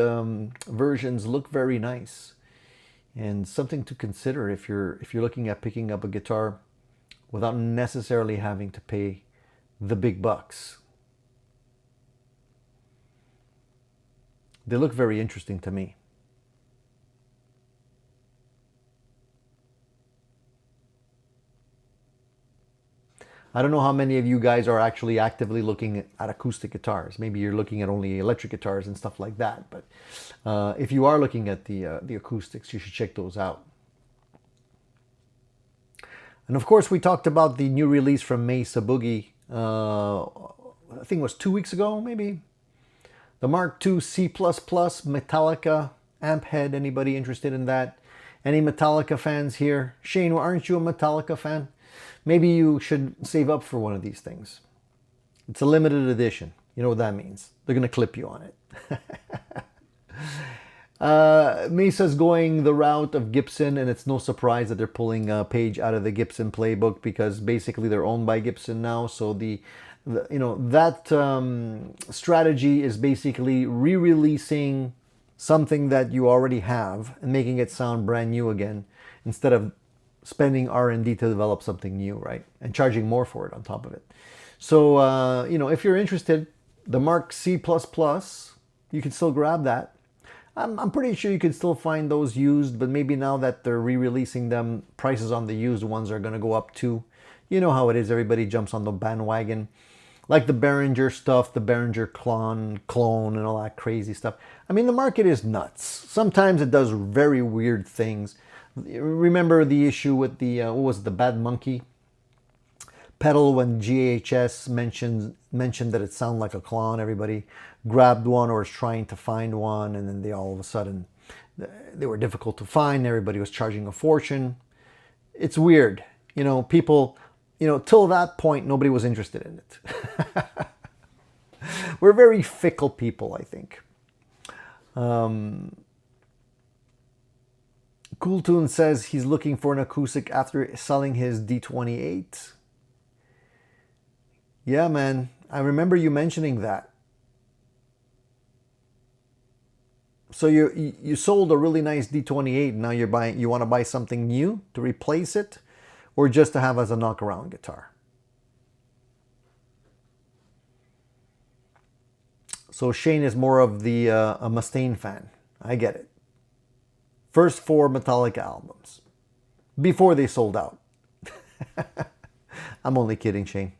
versions look very nice, and something to consider if you're looking at picking up a guitar without necessarily having to pay the big bucks. They look very interesting to me. I don't know how many of you guys are actually actively looking at acoustic guitars. Maybe you're looking at only electric guitars and stuff like that. But if you are looking at the acoustics, you should check those out. And of course, we talked about the new release from Mesa Boogie. I think it was 2 weeks ago, maybe. The Mark II C++ Metallica amp head. Anybody interested in that? Any Metallica fans here? Shane, aren't you a Metallica fan? Maybe you should save up for one of these things. It's a limited edition. You know what that means. They're going to clip you on it. Mesa's going the route of Gibson, and it's no surprise that they're pulling a page out of the Gibson playbook because basically they're owned by Gibson now. So that strategy is basically re-releasing something that you already have and making it sound brand new again instead of spending R&D to develop something new, right? And charging more for it on top of it. So, if you're interested, the Mark C++, you can still grab that. I'm pretty sure you can still find those used, but maybe now that they're re-releasing them, prices on the used ones are going to go up too. You know how it is. Everybody jumps on the bandwagon. Like the Behringer stuff, the Behringer clone and all that crazy stuff. I mean, the market is nuts. Sometimes it does very weird things. Remember the issue with the, what was it, the Bad Monkey pedal when GHS mentioned that it sounded like a clone. Everybody grabbed one or was trying to find one, and then they all of a sudden, they were difficult to find. Everybody was charging a fortune. It's weird. you know, people, you know, till that point, nobody was interested in it. We're very fickle people, I think. Cool Tune says he's looking for an acoustic after selling his D28. Yeah, man. I remember you mentioning that. So you sold a really nice D28. Now you want to buy something new to replace it, or just to have as a knockaround guitar. So Shane is more of the a Mustaine fan. I get it. First 4 Metallica albums before they sold out. I'm only kidding, Shane.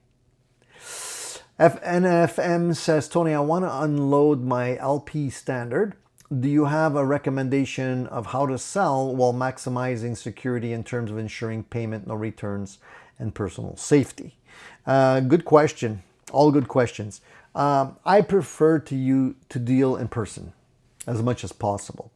FNFM says, Tony, I want to unload my LP Standard. Do you have a recommendation of how to sell while maximizing security in terms of ensuring payment, no returns, and personal safety? Good question. All good questions. I prefer to deal in person as much as possible.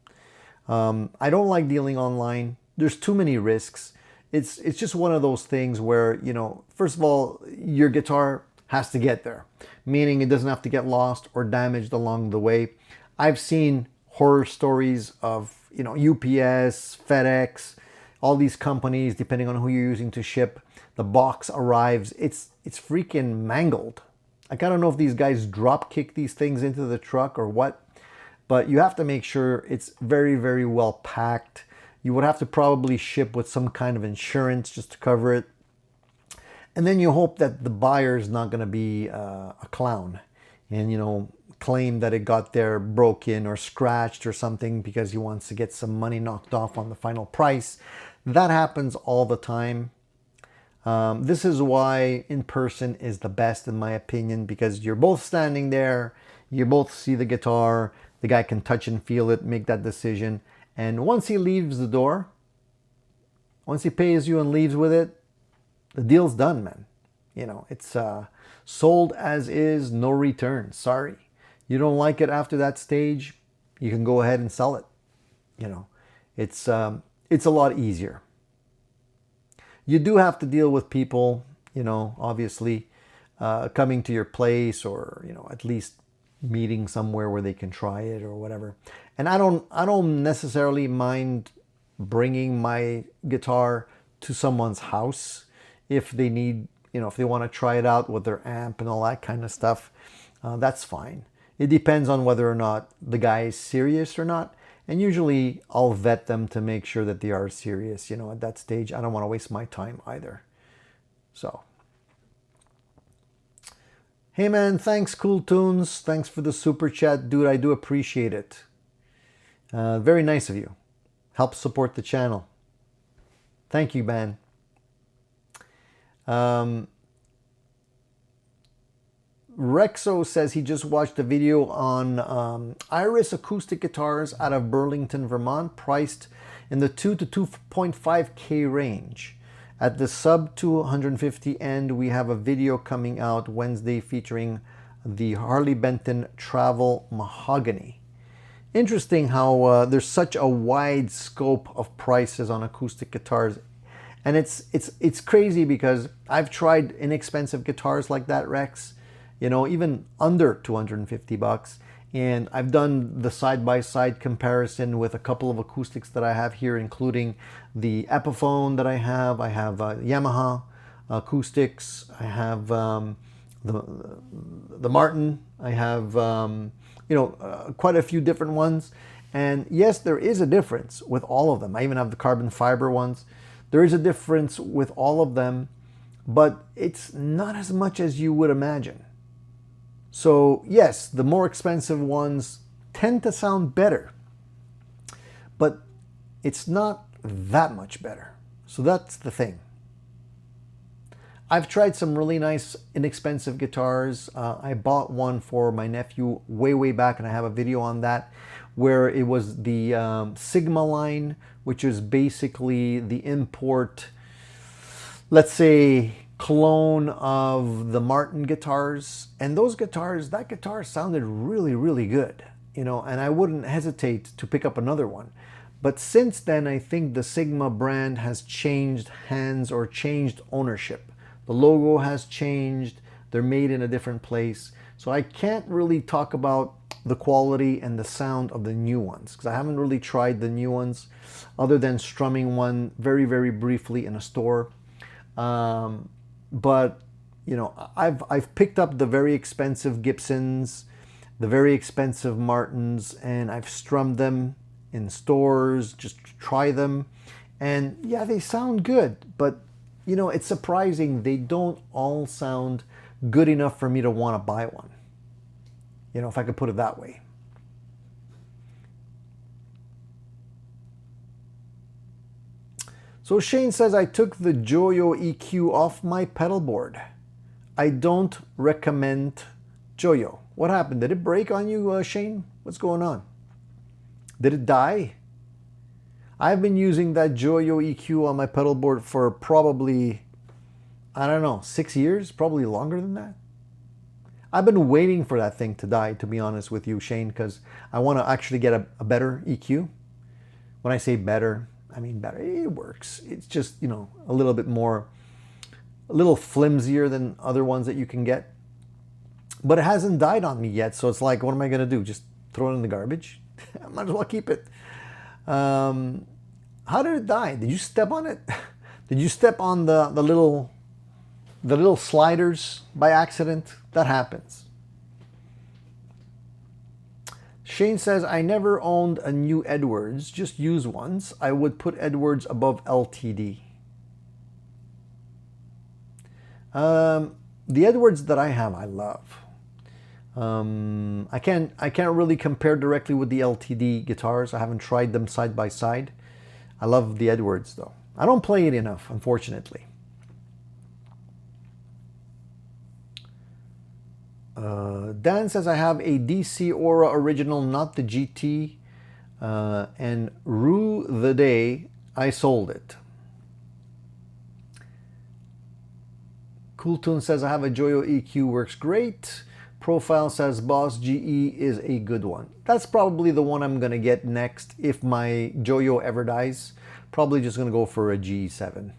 I don't like dealing online. There's too many risks. It's just one of those things where, you know, first of all, your guitar has to get there, meaning it doesn't have to get lost or damaged along the way. I've seen horror stories of, you know, UPS, FedEx, all these companies, depending on who you're using to ship, the box arrives, it's freaking mangled. I don't know if these guys drop kick these things into the truck or what, but you have to make sure it's very, very well packed. You would have to probably ship with some kind of insurance just to cover it. And then you hope that the buyer is not going to be a clown and, you know, claim that it got there broken or scratched or something because he wants to get some money knocked off on the final price. That happens all the time. This is why in person is the best, in my opinion, because you're both standing there, you both see the guitar, the guy can touch and feel it, make that decision. And once he leaves the door, once he pays you and leaves with it, the deal's done, man. You know, it's sold as is, no return. Sorry. You don't like it after that stage, you can go ahead and sell it. You know, it's a lot easier. You do have to deal with people, you know, obviously coming to your place, or, you know, at least meeting somewhere where they can try it or whatever. And I don't necessarily mind bringing my guitar to someone's house if they need, you know, if they want to try it out with their amp and all that kind of stuff. That's fine. It depends on whether or not the guy is serious or not. And usually I'll vet them to make sure that they are serious. You know, at that stage, I don't want to waste my time either. So, hey man, thanks Cool Tunes. Thanks for the super chat, dude. I do appreciate it. Very nice of you. Help support the channel. Thank you, man. Rexo says he just watched a video on Iris acoustic guitars out of Burlington, Vermont, priced in the 2 to 2.5K range. At the sub 250 end, we have a video coming out Wednesday featuring the Harley Benton Travel Mahogany. Interesting how there's such a wide scope of prices on acoustic guitars. And it's crazy because I've tried inexpensive guitars like that, Rex, you know, even under 250 bucks. And I've done the side-by-side comparison with a couple of acoustics that I have here, including the Epiphone that I have. I have Yamaha acoustics. I have the Martin. I have, you know, quite a few different ones. And yes, there is a difference with all of them. I even have the carbon fiber ones. There is a difference with all of them, but it's not as much as you would imagine. So yes, the more expensive ones tend to sound better, but it's not that much better. So that's the thing. I've tried some really nice inexpensive guitars. I bought one for my nephew way back, and I have a video on that, where it was the Sigma line, which is basically the import, let's say, clone of the Martin guitars. And those guitars, that guitar sounded really good, you know, and I wouldn't hesitate to pick up another one. But since then, I think the Sigma brand has changed hands or changed ownership. The logo has changed. They're made in a different place. So I can't really talk about the quality and the sound of the new ones because I haven't really tried the new ones other than strumming one very, very briefly in a store. But, you know, I've picked up the very expensive Gibsons, the very expensive Martins, and I've strummed them in stores, just try them. And yeah, they sound good, but you know, it's surprising they don't all sound good enough for me to want to buy one. You know, if I could put it that way. So Shane says, I took the Joyo EQ off my pedal board. I don't recommend Joyo. What happened? Did it break on you, Shane? What's going on? Did it die? I've been using that Joyo EQ on my pedal board for probably, I don't know, 6 years, probably longer than that. I've been waiting for that thing to die, to be honest with you, Shane, because I want to actually get a better EQ. When I say better, I mean better. It works. It's just, you know, a little bit more, a little flimsier than other ones that you can get. But it hasn't died on me yet, so it's like, what am I going to do? Just throw it in the garbage? I might as well keep it. How did it die? Did you step on it? Did you step on the little sliders by accident? That happens. Shane says, I never owned a new Edwards, just used ones. I would put Edwards above LTD. The Edwards that I have, I love. I can't really compare directly with the LTD guitars. I haven't tried them side by side. I love the Edwards though. I don't play it enough, unfortunately. Dan says, I have a DC Aura original, not the GT, and rue the day I sold it. Cool Tune says, I have a Joyo EQ, works great. Profile says, Boss GE is a good one. That's probably the one I'm going to get next if my Joyo ever dies. Probably just going to go for a GE7.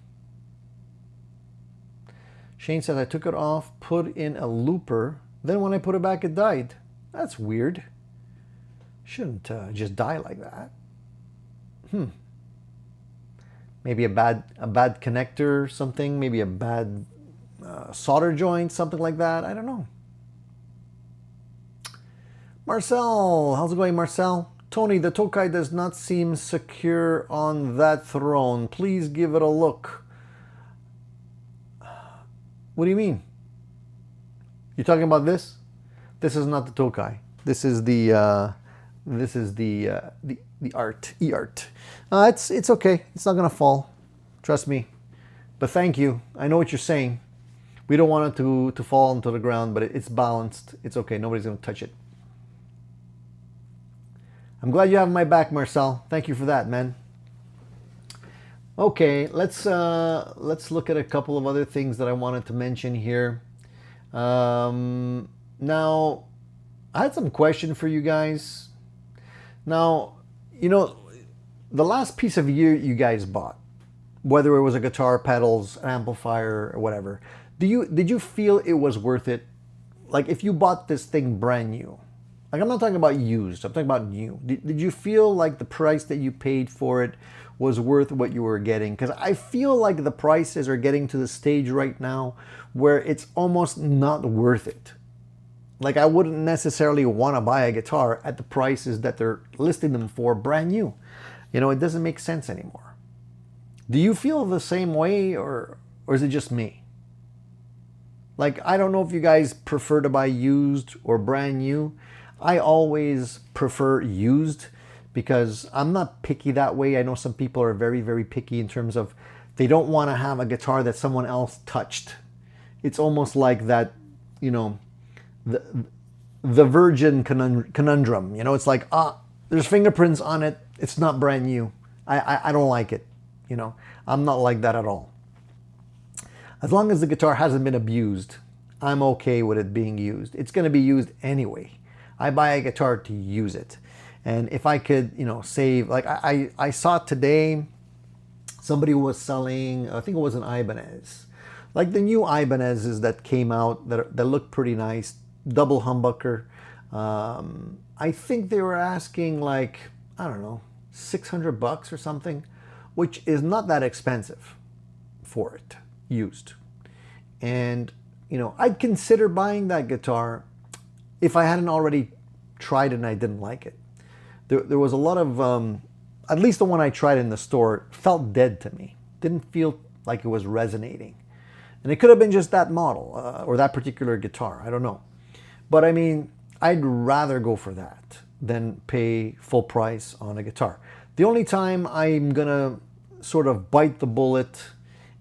Shane says, I took it off, put in a looper. Then when I put it back, it died. That's weird. Shouldn't just die like that. Maybe a bad connector or something. Maybe a bad solder joint, something like that. I don't know. Marcel, how's it going, Marcel? Tony, the Tokai does not seem secure on that throne. Please give it a look. What do you mean? You're talking about this? This is not the Tokai. This is the art, e-art. It's okay. It's not gonna fall. Trust me. But thank you. I know what you're saying. We don't want it to fall into the ground, but it's balanced. It's okay. Nobody's gonna touch it. I'm glad you have my back, Marcel. Thank you for that, man. Okay, let's look at a couple of other things that I wanted to mention here. Now, I had some question for you guys. Now, you know, the last piece of gear you guys bought, whether it was a guitar, pedals, an amplifier, or whatever, did you feel it was worth it? Like if you bought this thing brand new, like I'm not talking about used, I'm talking about new. Did you feel like the price that you paid for it was worth what you were getting? Because I feel like the prices are getting to the stage right now where it's almost not worth it. Like I wouldn't necessarily want to buy a guitar at the prices that they're listing them for brand new. You know, it doesn't make sense anymore. Do you feel the same way, or is it just me? Like, I don't know if you guys prefer to buy used or brand new. I always prefer used because I'm not picky that way. I know some people are very, very picky in terms of they don't want to have a guitar that someone else touched. It's almost like that, you know, the virgin conundrum. You know, it's like, there's fingerprints on it. It's not brand new. I don't like it. You know, I'm not like that at all. As long as the guitar hasn't been abused, I'm okay with it being used. It's going to be used anyway. I buy a guitar to use it. And if I could, you know, save, like I saw today, somebody was selling, I think it was an Ibanez, like the new Ibanezes that came out that look pretty nice, double humbucker. I think they were asking like, I don't know, $600 or something, which is not that expensive for it used. And, you know, I'd consider buying that guitar if I hadn't already tried it and I didn't like it. There was a lot of, at least the one I tried in the store felt dead to me. Didn't feel like it was resonating. And it could have been just that model or that particular guitar. I don't know. But I mean, I'd rather go for that than pay full price on a guitar. The only time I'm gonna sort of bite the bullet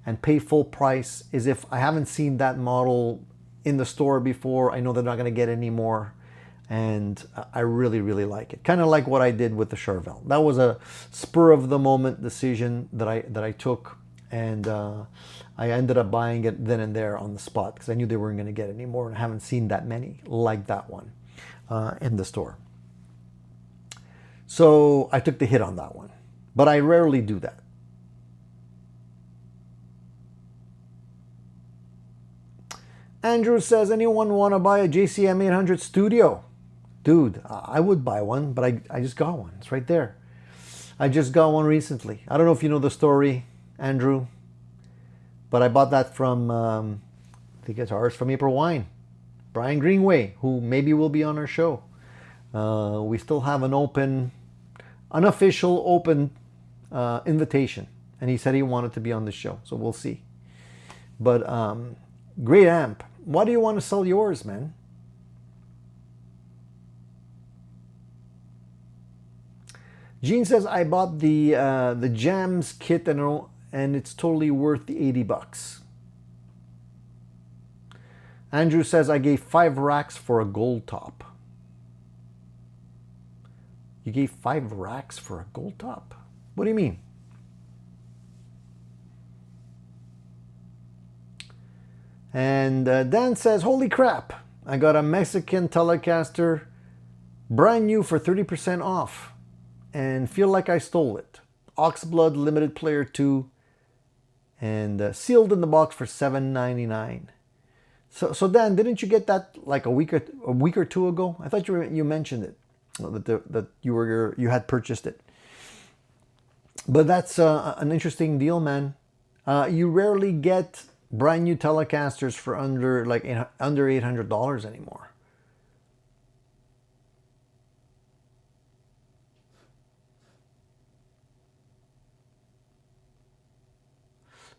and pay full price is if I haven't seen that model in the store before. I know they're not gonna get any more, and I really, really like it. Kind of like what I did with the Charvel. That was a spur of the moment decision that I took, and I ended up buying it then and there on the spot because I knew they weren't gonna get any more, and I haven't seen that many like that one in the store. So I took the hit on that one, but I rarely do that. Andrew says, anyone want to buy a JCM 800 Studio? Dude, I would buy one, but I just got one. It's right there. I just got one recently. I don't know if you know the story, Andrew, but I bought that from the guitarist from April Wine, Brian Greenway, who maybe will be on our show. We still have an unofficial open invitation, and he said he wanted to be on the show, so we'll see. But great amp. Why do you want to sell yours, man? Gene says, I bought the Jams kit and it's totally worth the $80. Andrew says, I gave 5 racks for a gold top. You gave 5 racks for a gold top? What do you mean? And Dan says, holy crap, I got a Mexican Telecaster brand new for 30% off and feel like I stole it. Oxblood Limited Player 2 and sealed in the box for $7.99. So Dan, didn't you get that like a week or two ago? I thought you mentioned it, that you had purchased it. But that's an interesting deal, man. You rarely get brand new Telecasters for under $800 anymore.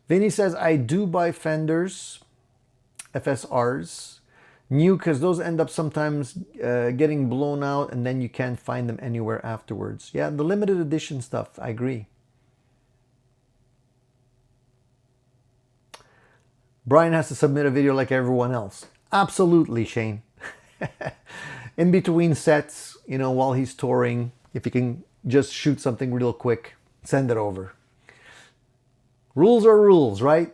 Vinny says, I do buy Fenders, FSRs, new, because those end up sometimes getting blown out and then you can't find them anywhere afterwards. Yeah, the limited edition stuff, I agree. Brian has to submit a video like everyone else. Absolutely, Shane. In between sets, you know, while he's touring, if he can just shoot something real quick, send it over. Rules are rules, right?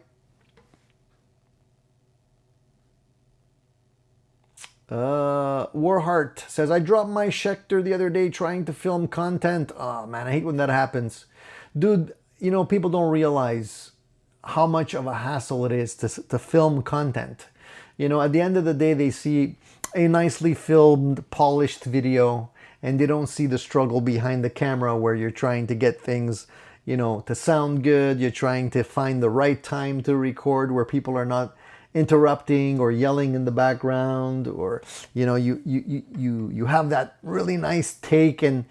Warheart says, I dropped my Schecter the other day trying to film content. Oh man, I hate when that happens. Dude, you know, people don't realize how much of a hassle it is to film content. You know, at the end of the day, they see a nicely filmed, polished video, and they don't see the struggle behind the camera where you're trying to get things, you know, to sound good. You're trying to find the right time to record where people are not interrupting or yelling in the background, or, you know, you have that really nice take and,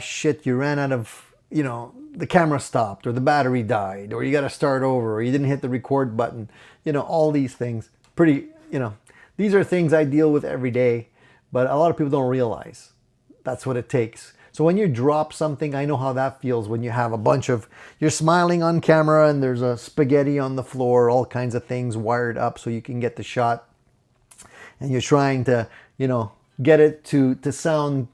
shit, you ran out of, you know, the camera stopped or the battery died or you got to start over or you didn't hit the record button. You know, all these things, pretty, you know, these are things I deal with every day, but a lot of people don't realize that's what it takes. So when you drop something, I know how that feels when you have a bunch of, you're smiling on camera and there's a spaghetti on the floor, all kinds of things wired up so you can get the shot. And you're trying to, you know, get it to sound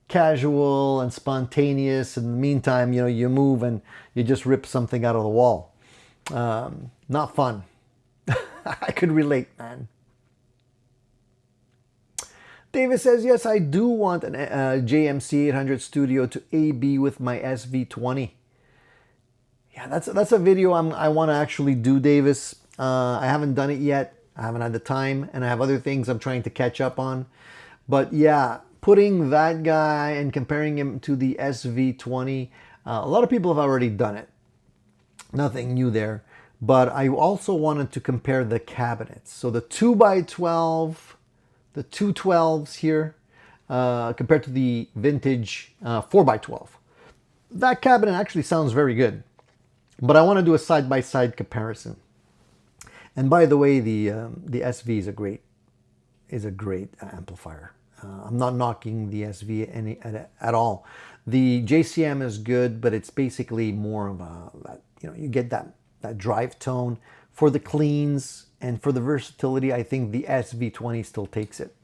casual and spontaneous. In the meantime, you know, you move and you just rip something out of the wall. Not fun. I could relate, man. Davis says, yes, I do want an JMC 800 Studio to AB with my SV20. Yeah, that's a video I want to actually do, Davis. I haven't done it yet. I haven't had the time, and I have other things I'm trying to catch up on. But yeah, putting that guy and comparing him to the SV20, a lot of people have already done it. Nothing new there. But I also wanted to compare the cabinets. So the 2x12, the 212s here, compared to the vintage 4x12. That cabinet actually sounds very good. But I want to do a side-by-side comparison. And by the way, the SV is a great amplifier. I'm not knocking the SV at all. The JCM is good, but it's basically more of a, you get that drive tone. For the cleans and for the versatility, I think the SV20 still takes it.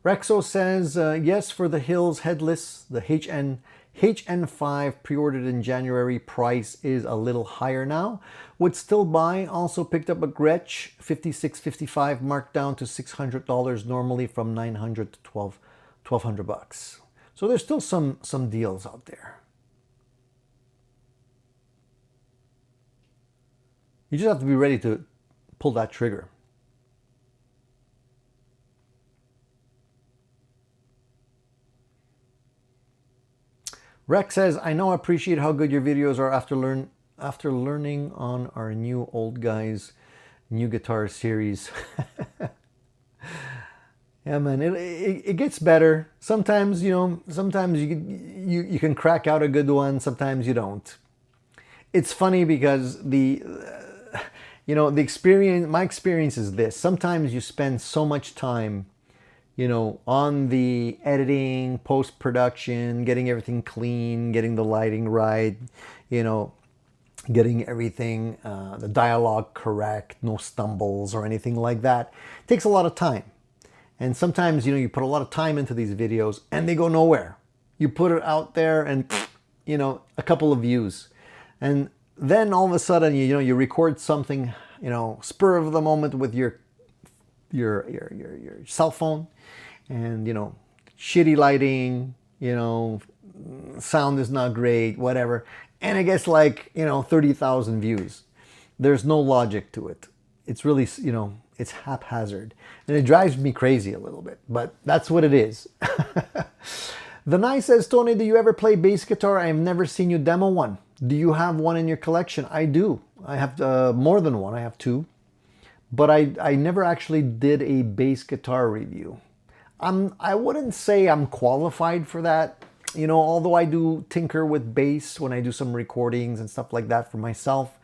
Rexo says, yes, for the Hills Headless, the HN5 pre-ordered in January, price is a little higher now. Would still buy. Also picked up a Gretsch 5655 marked down to $600 normally from $900 to $1,200. So there's still some deals out there. You just have to be ready to pull that trigger. Rex says, I know I appreciate how good your videos are after learning on our new old guys new guitar series. Yeah, man, it gets better. Sometimes, sometimes you can crack out a good one, sometimes you don't. It's funny because the experience, my experience is this. Sometimes you spend so much time on the editing, post-production, getting everything clean, getting the lighting right, getting everything, the dialogue correct, no stumbles or anything like that. It takes a lot of time. And sometimes, you put a lot of time into these videos and they go nowhere. You put it out there and, a couple of views. And then all of a sudden, you record something, spur of the moment with your cell phone, and shitty lighting, sound is not great, whatever, and it gets like 30,000 views. There's no logic to it. It's really it's haphazard, and it drives me crazy a little bit, but that's what it is. The Nice says, Tony, do you ever play bass guitar? I have never seen you demo one. Do you have one in your collection? I do. I have more than one. I have two. But I never actually did a bass guitar review. I wouldn't say I'm qualified for that. Although I do tinker with bass when I do some recordings and stuff like that for myself,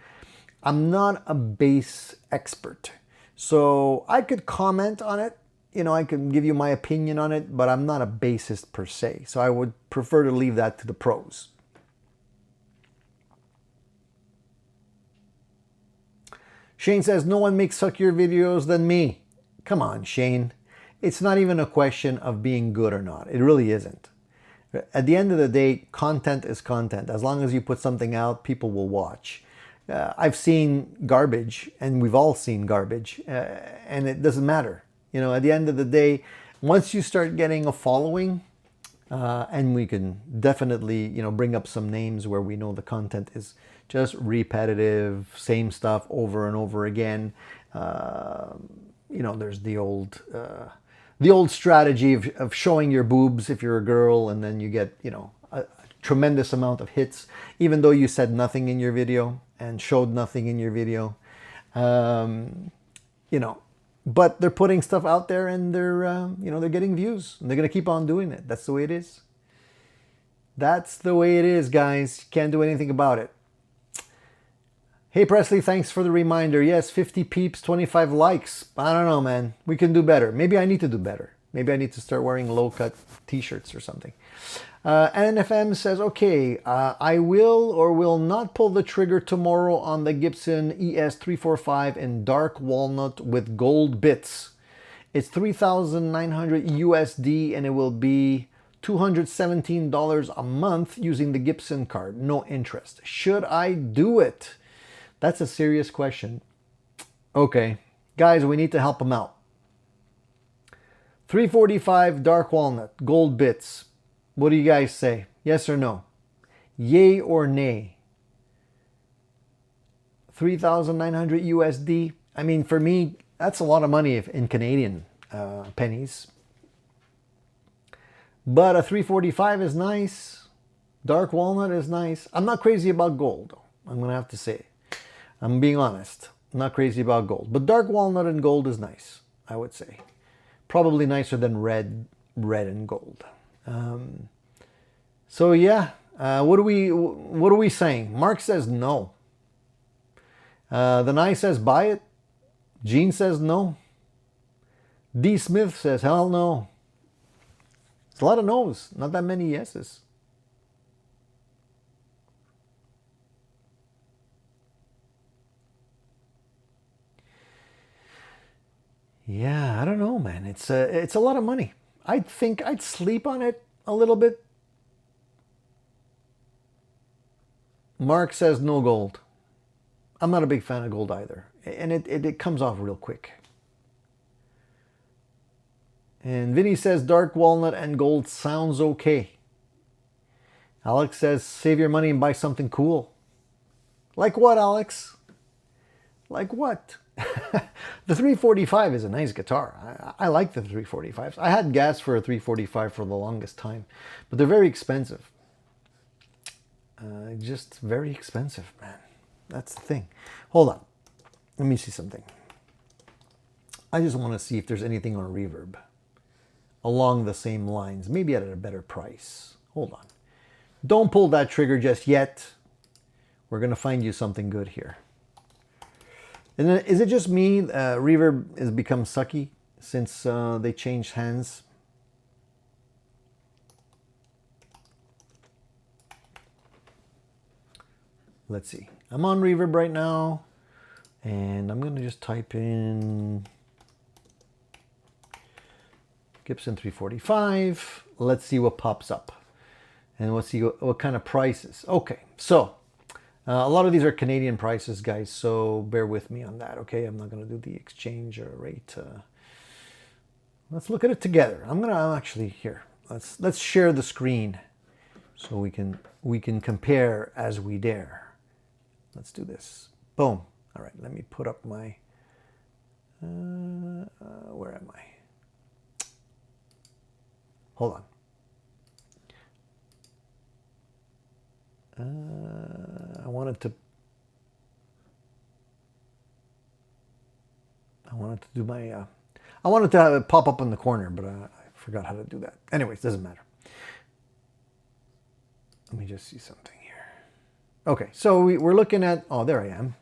I'm not a bass expert. So I could comment on it. I can give you my opinion on it, but I'm not a bassist per se. So I would prefer to leave that to the pros. Shane says, no one makes suckier videos than me. Come on, Shane. It's not even a question of being good or not. It really isn't. At the end of the day, content is content. As long as you put something out, people will watch. I've seen garbage, and we've all seen garbage, and it doesn't matter. At the end of the day, once you start getting a following, and we can definitely, bring up some names where we know the content is just repetitive, same stuff over and over again. There's the old strategy of showing your boobs if you're a girl, and then you get, a tremendous amount of hits, even though you said nothing in your video and showed nothing in your video. But they're putting stuff out there, and they're getting views, and they're going to keep on doing it. That's the way it is. That's the way it is, guys. Can't do anything about it. Hey, Presley, thanks for the reminder. Yes, 50 peeps, 25 likes. I don't know, man. We can do better. Maybe I need to do better. Maybe I need to start wearing low-cut t-shirts or something. NFM says, okay, I will or will not pull the trigger tomorrow on the Gibson ES345 in dark walnut with gold bits. It's $3,900 USD, and it will be $217 a month using the Gibson card. No interest. Should I do it? That's a serious question. Okay, guys, we need to help him out. 345 dark walnut, gold bits. What do you guys say? Yes or no? Yay or nay? 3,900 USD. I mean, for me, that's a lot of money in Canadian pennies. But a 345 is nice. Dark walnut is nice. I'm not crazy about gold, though. I'm going to have to say. I'm being honest. I'm not crazy about gold. But dark walnut and gold is nice, I would say. Probably nicer than red and gold. So yeah, what are we saying? Mark says no. The Nye says buy it. Gene says no. D. Smith says hell no. It's a lot of no's, not that many yeses. Yeah, I don't know, man. It's a lot of money. I think I'd sleep on it a little bit. Mark says no gold. I'm not a big fan of gold either. And it comes off real quick. And Vinny says dark walnut and gold sounds okay. Alex says save your money and buy something cool. Like what, Alex? Like what? The 345 is a nice guitar. I like the 345s. I had gas for a 345 for the longest time. But they're very expensive. Just very expensive, man. That's the thing. Hold on. Let me see something. I just want to see if there's anything on Reverb along the same lines. Maybe at a better price. Hold on. Don't pull that trigger just yet. We're going to find you something good here. And then, is it just me? Reverb has become sucky since they changed hands. Let's see. I'm on Reverb right now. And I'm going to just type in Gibson 345. Let's see what pops up. And let's see what kind of prices. Okay, so a lot of these are Canadian prices, guys, so bear with me on that, okay? I'm not going to do the exchange rate. Let's look at it together. I'm actually here. Let's share the screen so we can compare as we dare. Let's do this. Boom. All right, let me put up my where am I? Hold on. I wanted to do my I wanted to have it pop up in the corner, but I forgot how to do that. Anyways, doesn't matter. Let me just see something here. Okay, so we're looking at, oh, there I am.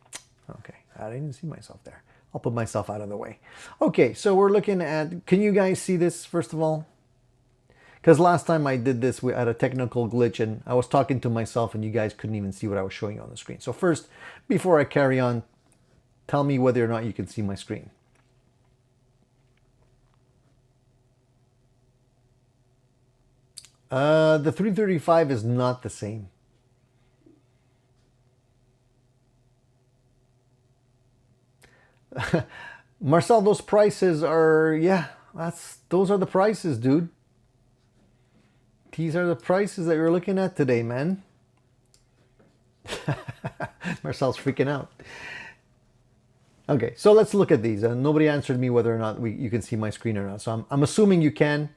Okay, I didn't see myself there. I'll put myself out of the way. Okay, so we're looking at, can you guys see this first of all? Because last time I did this, we had a technical glitch and I was talking to myself and you guys couldn't even see what I was showing on the screen. So first, before I carry on, tell me whether or not you can see my screen. The 335 is not the same. Marcel, those prices are, yeah, those are the prices, dude. These are the prices that you're looking at today, man. Marcel's freaking out. Okay, so let's look at these. Nobody answered me whether or not you can see my screen or not. So I'm assuming you can.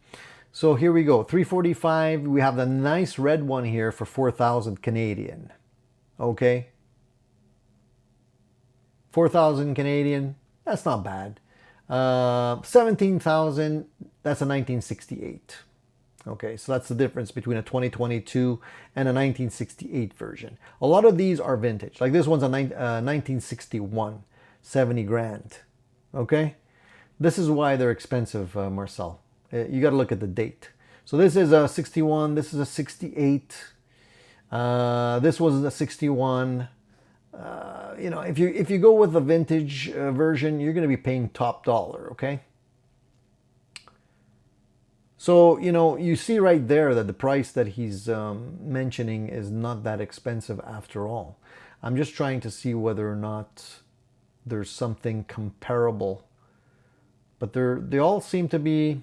So here we go. 345. We have the nice red one here for 4,000 Canadian. Okay. 4,000 Canadian. That's not bad. 17,000. That's a 1968. Okay, so that's the difference between a 2022 and a 1968 version. A lot of these are vintage. Like this one's a 1961, 70 grand. Okay, this is why they're expensive, Marcel. You got to look at the date. So this is a 61. This is a 68. This was a 61. You know, if you go with the vintage version, you're going to be paying top dollar. Okay. So, you know, you see right there that the price that he's mentioning is not that expensive after all. I'm just trying to see whether or not there's something comparable. But they all seem to be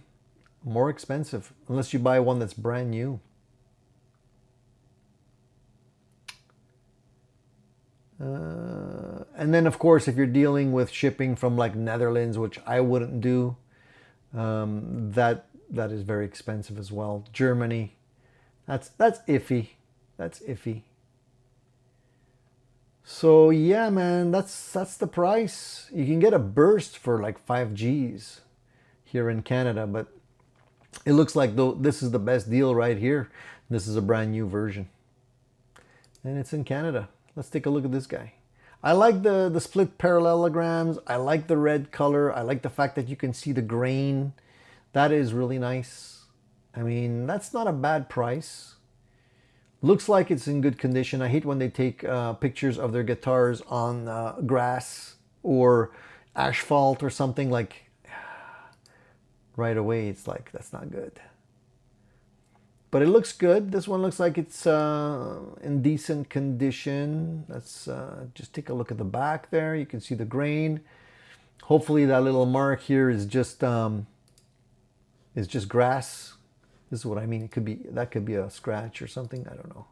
more expensive, unless you buy one that's brand new. And then, of course, if you're dealing with shipping from like Netherlands, which I wouldn't do, that is very expensive as well. Germany, that's iffy. That's iffy. So yeah, man, that's the price. You can get a burst for like 5 Gs here in Canada, but it looks like though this is the best deal right here. This is a brand new version, and it's in Canada. Let's take a look at this guy. I like the split parallelograms. I like the red color. I like the fact that you can see the grain. That is really nice. I mean, that's not a bad price. Looks like it's in good condition. I hate when they take pictures of their guitars on grass or asphalt or something, like right away. It's like, that's not good. But it looks good. This one looks like it's in decent condition. Let's just take a look at the back there. You can see the grain. Hopefully that little mark here is just grass. This is what I mean. It could be, that could be a scratch or something. I don't know.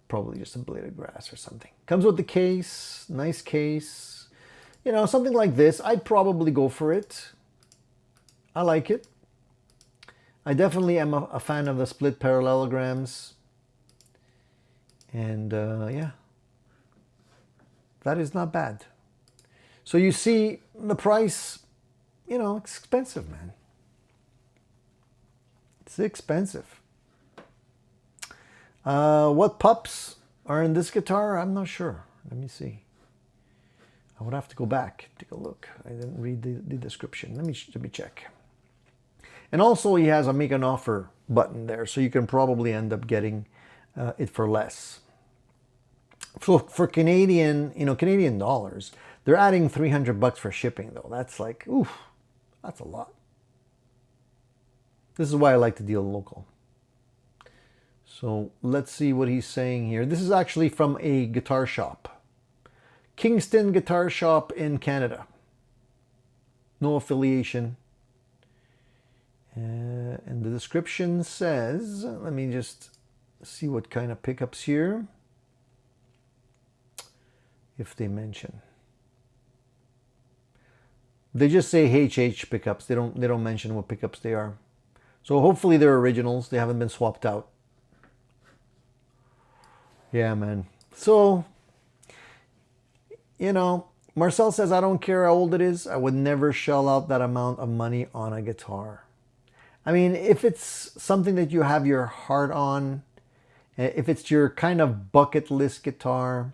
Probably just a blade of grass or something. Comes with the case. Nice case. You know, something like this, I'd probably go for it. I like it. I definitely am a fan of the split parallelograms. And yeah, that is not bad. So you see the price, you know, it's expensive, man. It's expensive. What pups are in this guitar? I'm not sure. Let me see. I would have to go back, take a look. I didn't read the description. Let me check. And also he has a make an offer button there, so you can probably end up getting it for less. So for Canadian, you know, Canadian dollars, they're adding $300 for shipping though. That's like, oof, that's a lot. This is why I like to deal local. So let's see what he's saying here. This is actually from a guitar shop. Kingston Guitar Shop in Canada. No affiliation. And the description says, let me just see what kind of pickups here, if they mention. They just say HH pickups. They don't mention what pickups they are. So hopefully they're originals. They haven't been swapped out. Yeah, man. So, you know, Marcel says, I don't care how old it is. I would never shell out that amount of money on a guitar. I mean, if it's something that you have your heart on, if it's your kind of bucket list guitar,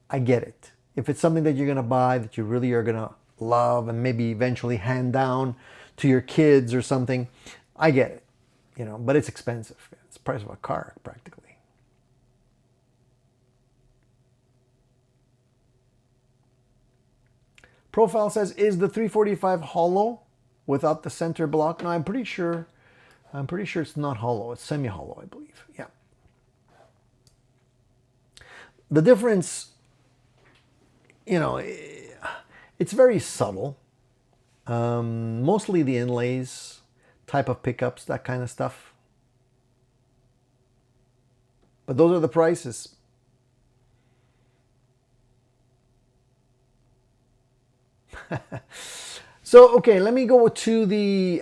I get it. If it's something that you're going to buy that you really are going to love and maybe eventually hand down to your kids or something, I get it. You know, but it's expensive. It's the price of a car, practically. Profile says, is the 345 hollow without the center block? No, I'm pretty sure it's not hollow. It's semi-hollow, I believe. Yeah. The difference, you know, it's very subtle. Mostly the inlays, type of pickups, that kind of stuff. But those are the prices. So, okay, let me go to the,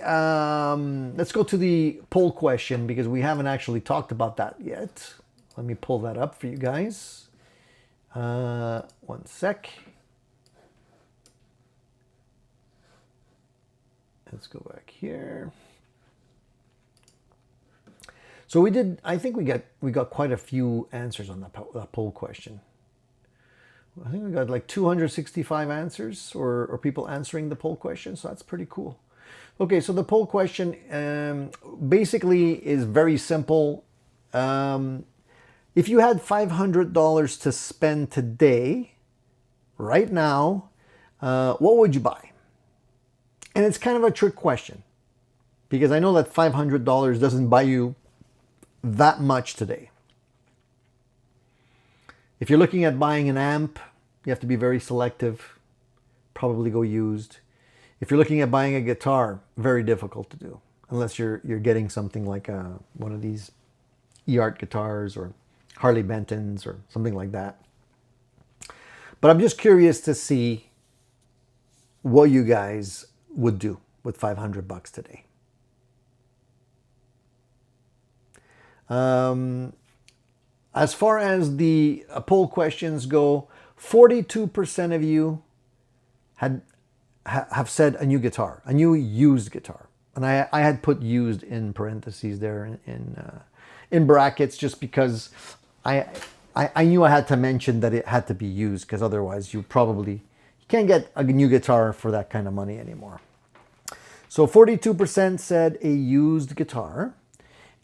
let's go to the poll question because we haven't actually talked about that yet. Let me pull that up for you guys. One sec. Let's go back here. So we did, I think we got quite a few answers on that poll question. I think we got like 265 answers or people answering the poll question. So that's pretty cool. Okay, so the poll question basically is very simple. If you had $500 to spend today, right now, what would you buy? And it's kind of a trick question because I know that $500 doesn't buy you that much today. If you're looking at buying an amp, you have to be very selective. Probably go used. If you're looking at buying a guitar, very difficult to do. Unless you're getting something like one of these E-Art guitars or Harley Bentons or something like that. But I'm just curious to see what you guys would do with 500 bucks today. As far as the poll questions go, 42% of you have said a new guitar, a new used guitar. And I had put used in parentheses there in brackets just because I knew I had to mention that it had to be used, because otherwise you can't get a new guitar for that kind of money anymore. So 42% said a used guitar.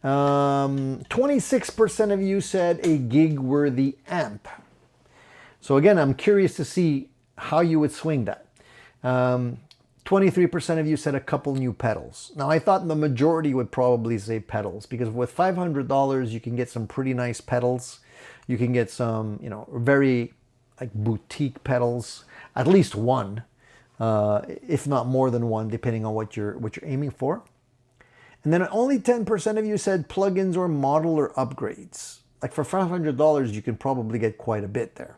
26% of you said a gig-worthy amp. So again, I'm curious to see how you would swing that. 23% of you said a couple new pedals. Now, I thought the majority would probably say pedals, because with $500, you can get some pretty nice pedals. You can get some, very like boutique pedals, at least one, if not more than one, depending on what you're aiming for. And then only 10% of you said plugins or modular upgrades. Like for $500, you can probably get quite a bit there.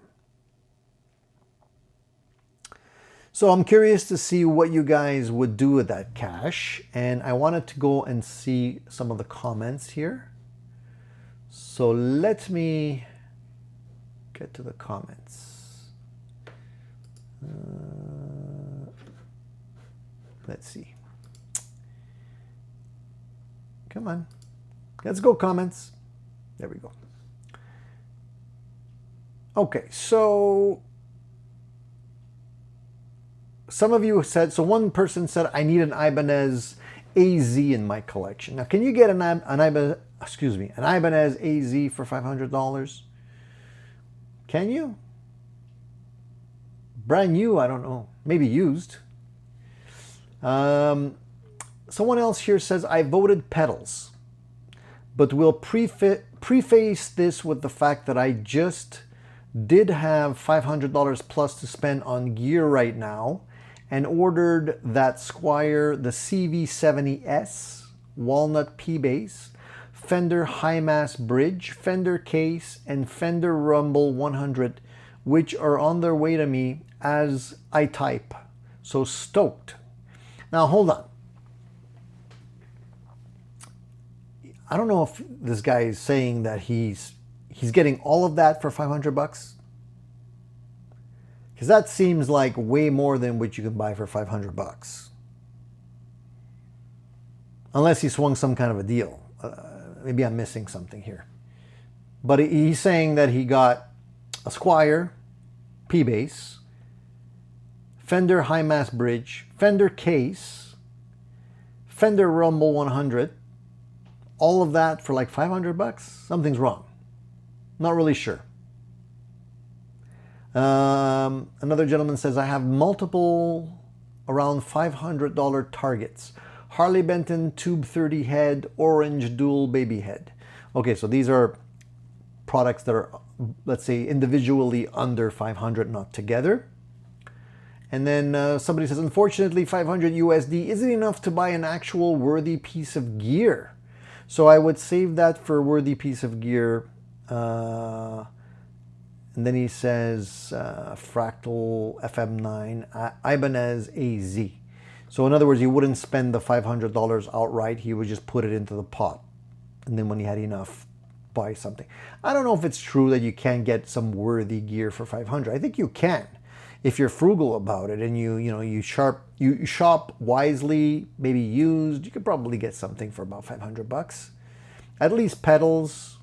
So I'm curious to see what you guys would do with that cash. And I wanted to go and see some of the comments here. So let me get to the comments. Let's see. Come on. Let's go comments. There we go. Okay, so some of you said, so one person said, I need an Ibanez AZ in my collection. Now, can you get an Ibanez AZ for $500? Can you? Brand new, I don't know. Maybe used. Someone else here says, I voted pedals, but will preface this with the fact that I just did have $500 plus to spend on gear right now, and ordered that Squier, the CV70S, Walnut P-Bass, Fender High Mass Bridge, Fender Case, and Fender Rumble 100, which are on their way to me as I type. So stoked. Now hold on. I don't know if this guy is saying that he's getting all of that for 500 bucks. Because that seems like way more than what you can buy for 500 bucks. Unless he swung some kind of a deal. Maybe I'm missing something here. But he's saying that he got a Squier P-Bass, Fender High Mass Bridge, Fender Case, Fender Rumble 100, all of that for like 500 bucks? Something's wrong. Not really sure. Another gentleman says, I have multiple around $500 targets. Harley Benton Tube 30 head, orange dual baby head. Okay, so these are products that are, let's say, individually under 500, not together. And then somebody says, unfortunately, 500 USD isn't enough to buy an actual worthy piece of gear. So I would save that for a worthy piece of gear. And then he says, Fractal FM9, Ibanez AZ. So in other words, he wouldn't spend the $500 outright. He would just put it into the pot. And then when he had enough, buy something. I don't know if it's true that you can't get some worthy gear for 500. I think you can. If you're frugal about it and you shop wisely, maybe used, you could probably get something for about 500 bucks. At least pedals,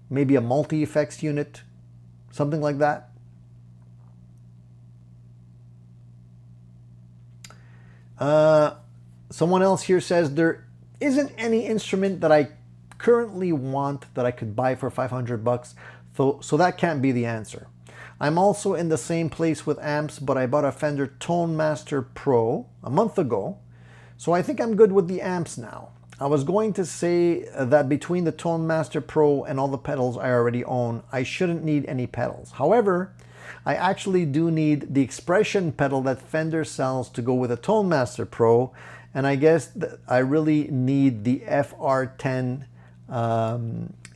maybe a multi-effects unit, something like that. Someone else here says, there isn't any instrument that I currently want that I could buy for 500 bucks, so that can't be the answer. I'm also in the same place with amps, but I bought a Fender Tone Master Pro a month ago, so I think I'm good with the amps now. I was going to say that between the Tone Master Pro and all the pedals I already own, I shouldn't need any pedals. However, I actually do need the expression pedal that Fender sells to go with a Tone Master Pro, and I guess that I really need the FR10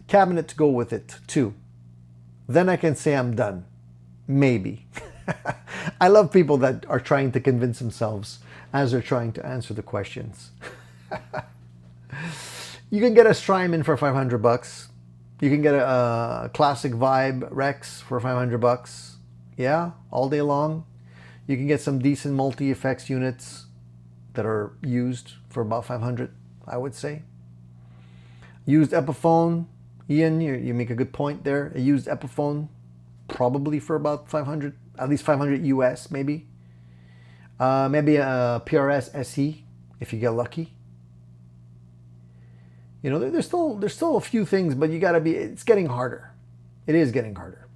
cabinet to go with it too. Then I can say I'm done. Maybe. I love people that are trying to convince themselves as they're trying to answer the questions. You can get a Strymon for 500 bucks. You can get a classic Vibe Rex for 500 bucks. Yeah, all day long. You can get some decent multi-effects units that are used for about 500, I would say. Used Epiphone. Ian, you make a good point there. A used Epiphone, probably for about 500, at least 500 US, maybe. Maybe a PRS SE, if you get lucky. You know, there's still a few things, but you gotta be, it's getting harder. It is getting harder.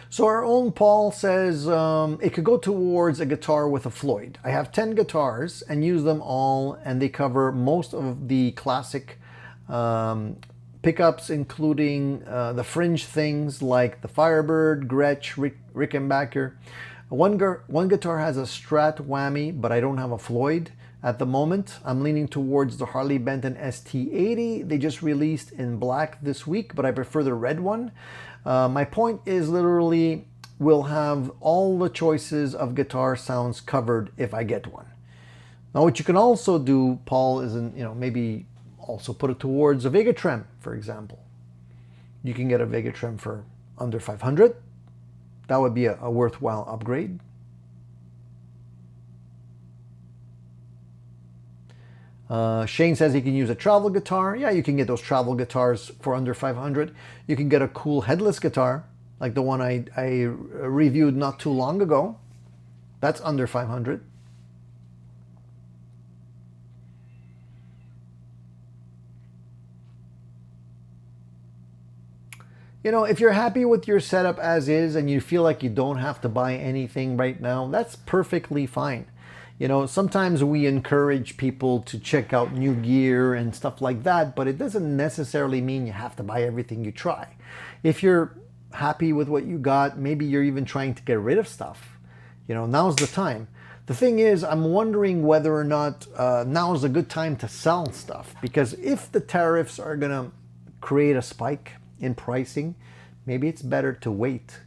So our own Paul says, it could go towards a guitar with a Floyd. I have 10 guitars and use them all, and they cover most of the classic pickups, including the fringe things like the Firebird, Gretsch, Rickenbacker. One guitar has a Strat whammy, but I don't have a Floyd. At the moment, I'm leaning towards the Harley Benton ST80. They just released in black this week, but I prefer the red one. My point is literally we'll have all the choices of guitar sounds covered if I get one. Now, what you can also do, Paul, is maybe also put it towards a Vega Trem, for example. You can get a Vega Trem for under 500. That would be a worthwhile upgrade. Shane says he can use a travel guitar. Yeah, you can get those travel guitars for under 500. You can get a cool headless guitar, like the one I reviewed not too long ago. That's under 500. You know, if you're happy with your setup as is and you feel like you don't have to buy anything right now, that's perfectly fine. You know, sometimes we encourage people to check out new gear and stuff like that, but it doesn't necessarily mean you have to buy everything you try. If you're happy with what you got, maybe you're even trying to get rid of stuff. You know, now's the time. The thing is, I'm wondering whether or not now is a good time to sell stuff, because if the tariffs are going to create a spike in pricing, maybe it's better to wait.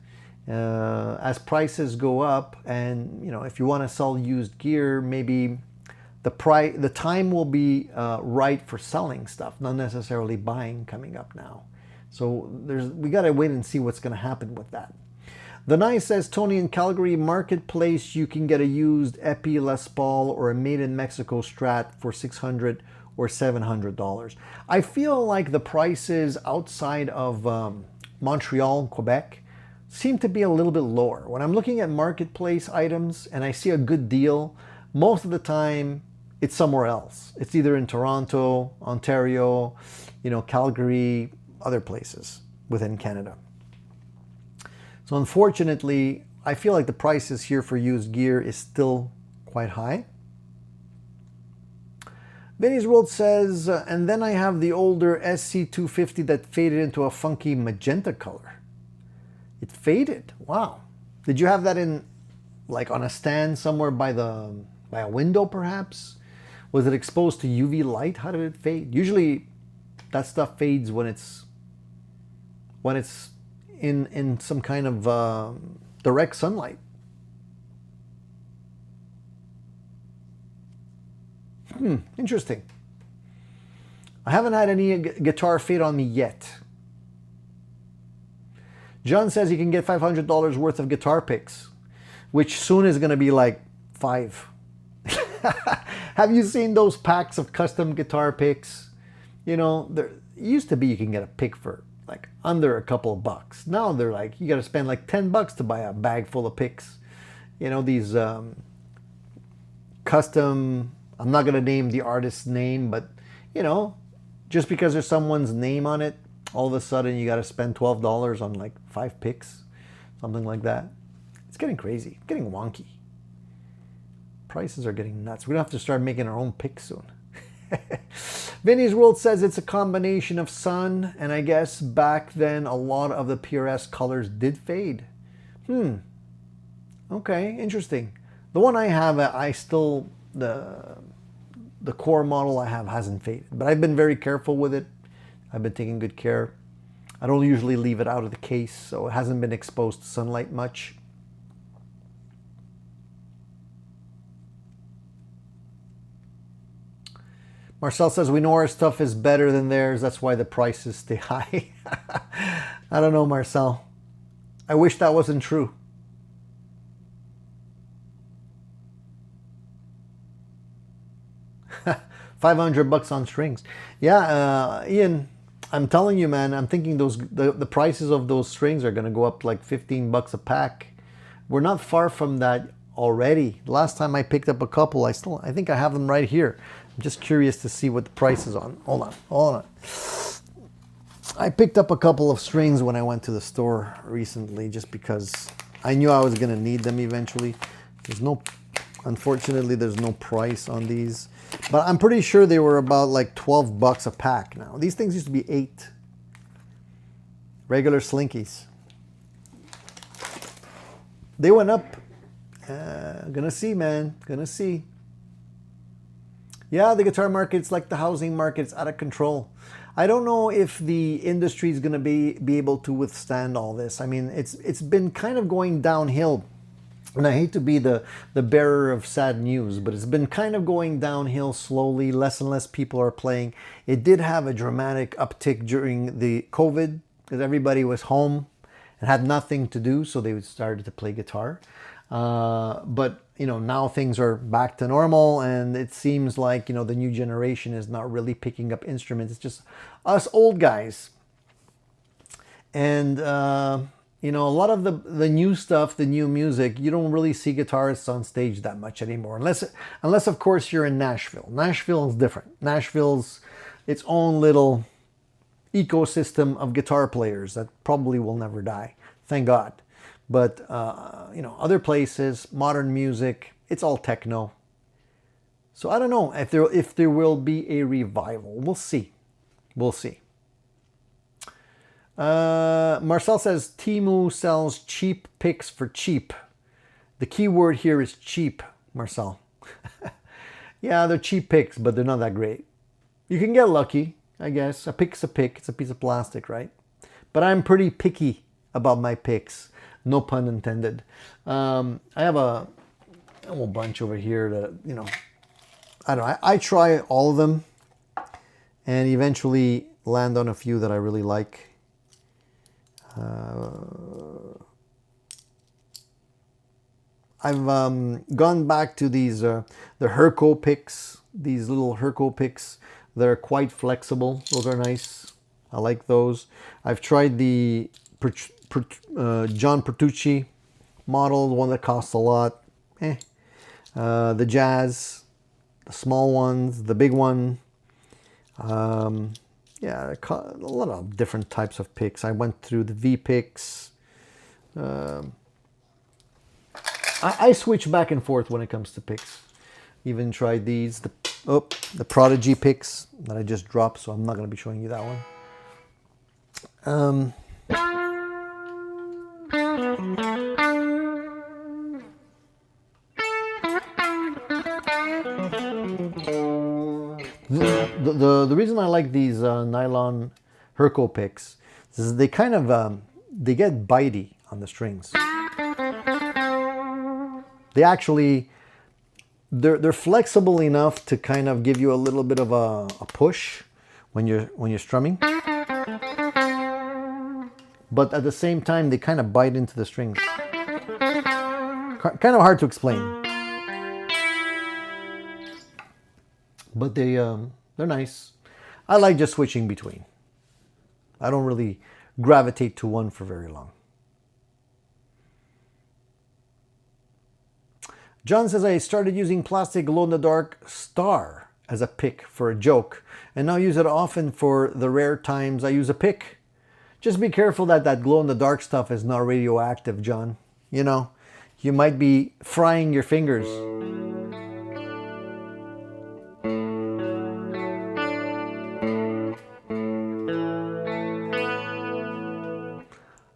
As prices go up, and if you want to sell used gear, maybe the time will be right for selling stuff, not necessarily buying coming up now. So we got to wait and see what's going to happen with that. The Nice says, Tony, in Calgary Marketplace, you can get a used Epi Les Paul or a made in Mexico Strat for $600 or $700. I feel like the prices outside of Montreal and Quebec seem to be a little bit lower. When I'm looking at marketplace items and I see a good deal, most of the time it's somewhere else. It's either in Toronto, Ontario, Calgary, other places within Canada. So unfortunately, I feel like the prices here for used gear is still quite high. Vinny's World says, and then I have the older SC250 that faded into a funky magenta color. It faded. Wow. Did you have that in, like, on a stand somewhere by a window, perhaps? Was it exposed to UV light? How did it fade? Usually, that stuff fades when it's in some kind of direct sunlight. Interesting. I haven't had any guitar fade on me yet. John says you can get $500 worth of guitar picks, which soon is going to be like 5. Have you seen those packs of custom guitar picks? There used to be you can get a pick for like under a couple of bucks. Now they're like, you got to spend like $10 to buy a bag full of picks. These custom, I'm not going to name the artist's name, but just because there's someone's name on it, all of a sudden you got to spend $12 on like 5 picks, something like that. It's getting crazy, getting wonky. Prices are getting nuts. We're going to have to start making our own picks soon. Vinny's World says it's a combination of sun, and I guess back then a lot of the PRS colors did fade. Okay, interesting. The one I have, the core model I have hasn't faded, but I've been very careful with it. I've been taking good care. I don't usually leave it out of the case, so it hasn't been exposed to sunlight much. Marcel says, we know our stuff is better than theirs. That's why the prices stay high. I don't know, Marcel. I wish that wasn't true. $500 on strings. Yeah, Ian, I'm telling you, man, I'm thinking the prices of those strings are going to go up like $15 a pack. We're not far from that already. Last time I picked up a couple, I think I have them right here. I'm just curious to see what the price is on. Hold on. I picked up a couple of strings when I went to the store recently just because I knew I was going to need them eventually. Unfortunately, there's no price on these. But I'm pretty sure they were about like $12 a pack now. These things used to be $8. Regular slinkies. They went up. Gonna see, man. Gonna see. Yeah, the guitar market's like the housing market. It's out of control. I don't know if the industry is gonna be able to withstand all this. I mean, it's been kind of going downhill. And I hate to be the bearer of sad news, but it's been kind of going downhill slowly. Less and less people are playing. It did have a dramatic uptick during the COVID because everybody was home and had nothing to do, so they started to play guitar. But now things are back to normal, and it seems like the new generation is not really picking up instruments. It's just us old guys, and a lot of the new stuff, the new music, you don't really see guitarists on stage that much anymore. Unless of course, you're in Nashville. Nashville is different. Nashville's its own little ecosystem of guitar players that probably will never die. Thank God. But, other places, modern music, it's all techno. So I don't know if there will be a revival. We'll see. We'll see. Marcel says Temu sells cheap picks for cheap. The key word here is cheap, Marcel. Yeah, they're cheap picks, but they're not that great. You can get lucky, I guess. A pick's a pick. It's a piece of plastic, right? But I'm pretty picky about my picks. No pun intended. I have a whole bunch over here that, I don't know. I try all of them and eventually land on a few that I really like. I've gone back to these the Herco picks, these little Herco picks that are quite flexible. Those are nice. I like those. I've tried the John Petrucci model, the one that costs a lot. The Jazz, the small ones, the big one. Yeah, a lot of different types of picks. I went through the V picks. I switch back and forth when it comes to picks. Even tried these, the Prodigy picks that I just dropped, so I'm not going to be showing you that one. The reason I like these nylon Herco picks is they kind of they get bitey on the strings. They actually they're flexible enough to kind of give you a little bit of a push when you're strumming, but at the same time they kind of bite into the strings. Kind of hard to explain. But they're nice. I like just switching between. I don't really gravitate to one for very long. John says, I started using plastic glow-in-the-dark star as a pick for a joke, and now use it often for the rare times I use a pick. Just be careful that glow-in-the-dark stuff is not radioactive, John. You might be frying your fingers.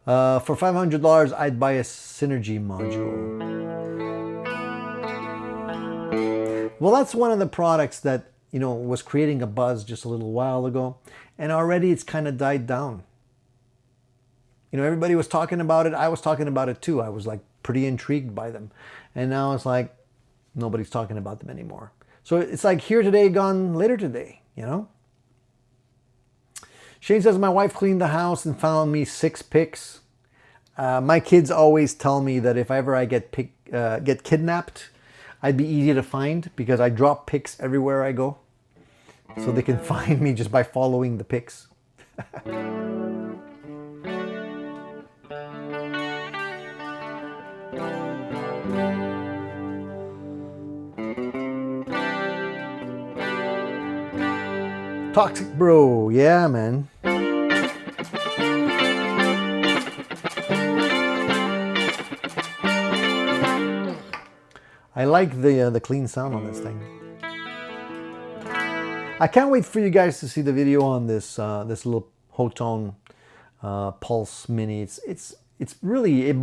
For $500, I'd buy a Synergy module. Well, that's one of the products that, you know, was creating a buzz just a little while ago, and already it's kind of died down. You know, everybody was talking about it. I was talking about it too. I was like pretty intrigued by them. And now it's like nobody's talking about them anymore. So it's like here today, gone later today, you know? Shane says, my wife cleaned the house and found me 6 picks. My kids always tell me that if ever I get kidnapped, I'd be easy to find because I drop picks everywhere I go. So they can find me just by following the picks. Toxic Bro, yeah, man. I like the clean sound on this thing. I can't wait for you guys to see the video on this this little Hotone Pulse Mini. It's really it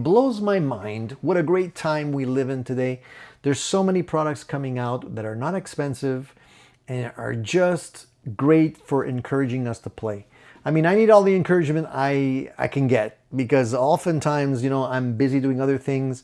blows my mind. What a great time we live in today. There's so many products coming out that are not expensive and are just great for encouraging us to play. I mean, I need all the encouragement I can get because oftentimes, you know, I'm busy doing other things,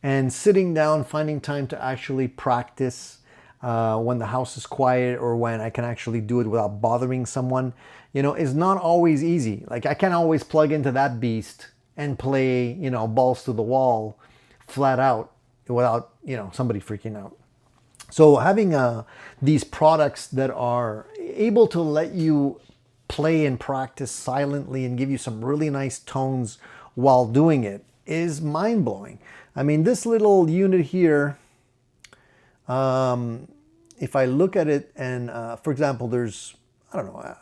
and sitting down, finding time to actually practice when the house is quiet or when I can actually do it without bothering someone, you know, is not always easy. Like I can't always plug into that beast and play, you know, balls to the wall flat out without, you know, somebody freaking out. So having these products that are able to let you play and practice silently and give you some really nice tones while doing it is mind-blowing. I mean, this little unit here, if I look at it and, for example, there's, I don't know,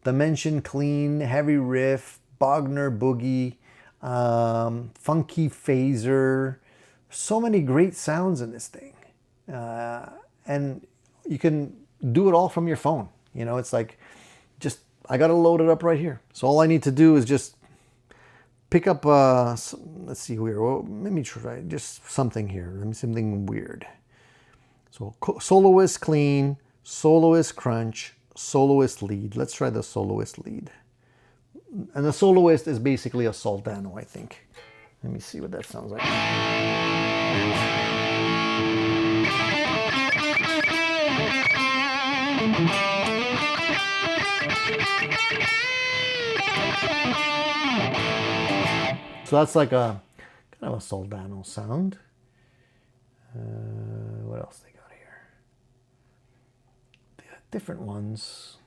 Dimension Clean, Heavy Riff, Bogner Boogie, Funky Phaser, so many great sounds in this thing. And you can do it all from your phone. You know, it's like, just, I got to load it up right here. So all I need to do is just pick up, let's see here. Well, let me try just something here. Let me something weird. So soloist clean, soloist crunch, soloist lead. Let's try the soloist lead. And the soloist is basically a soldano, I think. Let me see what that sounds like. So that's like a kind of a soldano sound. What else they got here? They got different ones.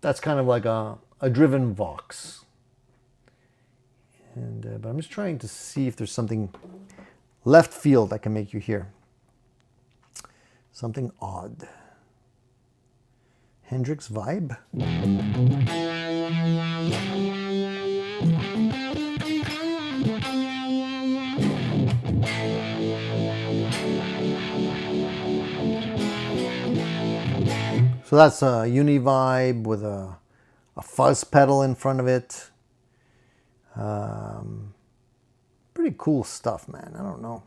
That's kind of like a driven Vox. And but I'm just trying to see if there's something left field I can make you hear. Something odd. Hendrix vibe. So that's a uni vibe with a fuzz pedal in front of it. Pretty cool stuff, man. I don't know.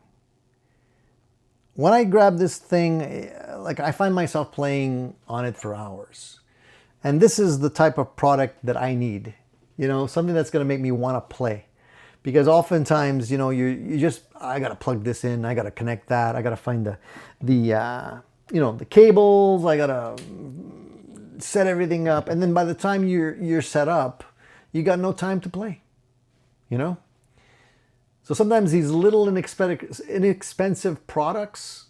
When I grab this thing, like I find myself playing on it for hours. And this is the type of product that I need. You know, something that's going to make me want to play. Because oftentimes, you know, you just, I got to plug this in, I got to connect that, I got to find you know, the cables, I got to set everything up. And then by the time you're set up, you got no time to play, you know? So sometimes these little inexpensive products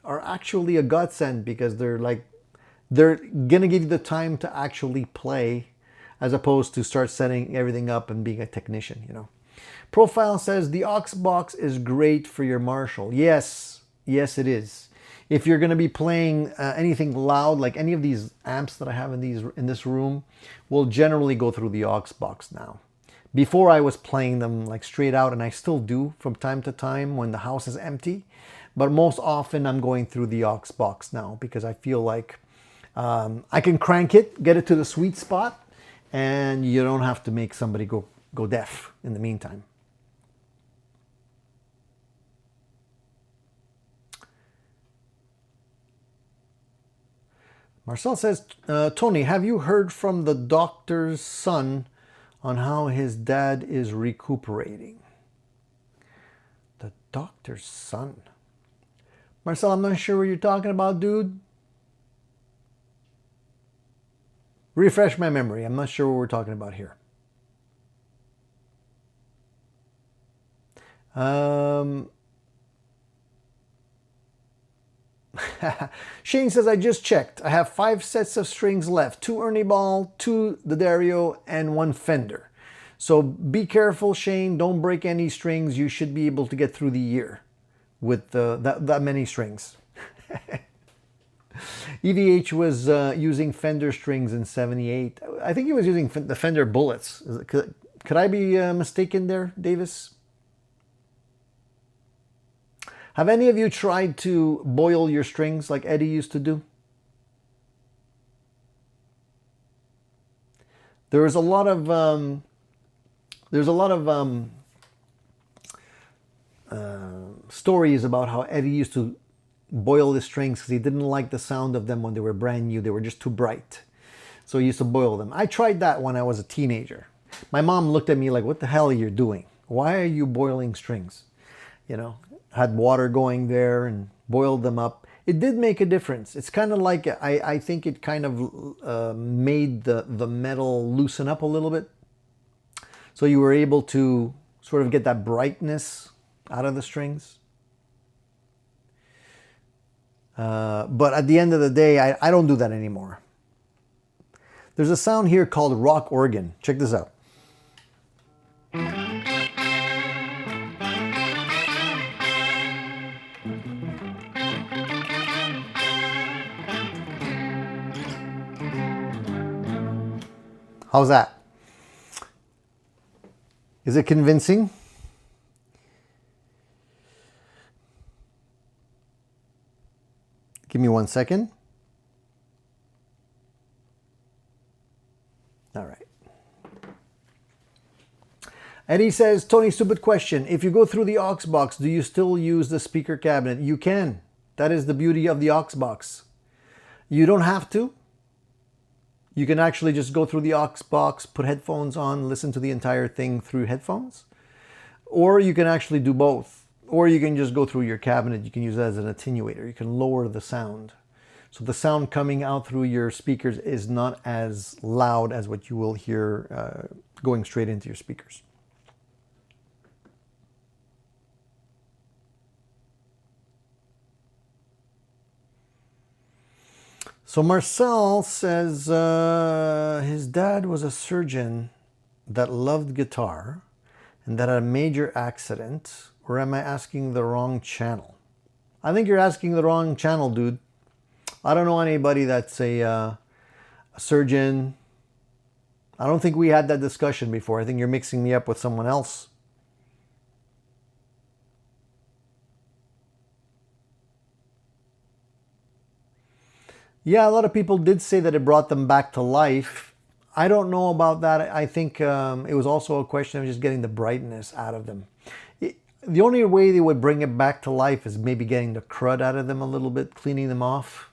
are actually a godsend because they're going to give you the time to actually play as opposed to start setting everything up and being a technician, you know. Profile says the aux box is great for your Marshall. Yes, yes it is. If you're going to be playing anything loud, like any of these amps that I have in this room, will generally go through the aux box now. Before I was playing them like straight out, and I still do from time to time when the house is empty. But most often I'm going through the aux box now because I feel like I can crank it, get it to the sweet spot, and you don't have to make somebody go deaf in the meantime. Marcel says, Tony, have you heard from the doctor's son on how his dad is recuperating? The doctor's son? Marcel, I'm not sure what you're talking about, dude. Refresh my memory. I'm not sure what we're talking about here. Shane says, I just checked. I have 5 sets of strings left. 2 Ernie Ball, 2 D'Addario, and 1 Fender. So be careful, Shane. Don't break any strings. You should be able to get through the year with that many strings. EVH was using Fender strings in '78. I think he was using the Fender Bullets. Could I be mistaken there, Davis? Have any of you tried to boil your strings like Eddie used to do? There's a lot of stories about how Eddie used to boil the strings because he didn't like the sound of them when they were brand new. They were just too bright. So he used to boil them. I tried that when I was a teenager. My mom looked at me like, what the hell are you doing? Why are you boiling strings? You know, had water going there and boiled them up. It did make a difference. It's kind of like, I think it kind of made the metal loosen up a little bit. So you were able to sort of get that brightness out of the strings. But at the end of the day, I don't do that anymore. There's a sound here called rock organ. Check this out. How's that? Is it convincing? Give me 1 second. All right. Eddie says, Tony, stupid question. If you go through the aux box, do you still use the speaker cabinet? You can. That is the beauty of the aux box. You don't have to. You can actually just go through the aux box, put headphones on, listen to the entire thing through headphones. Or you can actually do both. Or you can just go through your cabinet. You can use that as an attenuator. You can lower the sound. So the sound coming out through your speakers is not as loud as what you will hear going straight into your speakers. So Marcel says his dad was a surgeon that loved guitar and that had a major accident. Or am I asking the wrong channel? I think you're asking the wrong channel, dude. I don't know anybody that's a surgeon. I don't think we had that discussion before. I think you're mixing me up with someone else. Yeah, a lot of people did say that it brought them back to life. I don't know about that. I think it was also a question of just getting the brightness out of them. The only way they would bring it back to life is maybe getting the crud out of them a little bit, cleaning them off.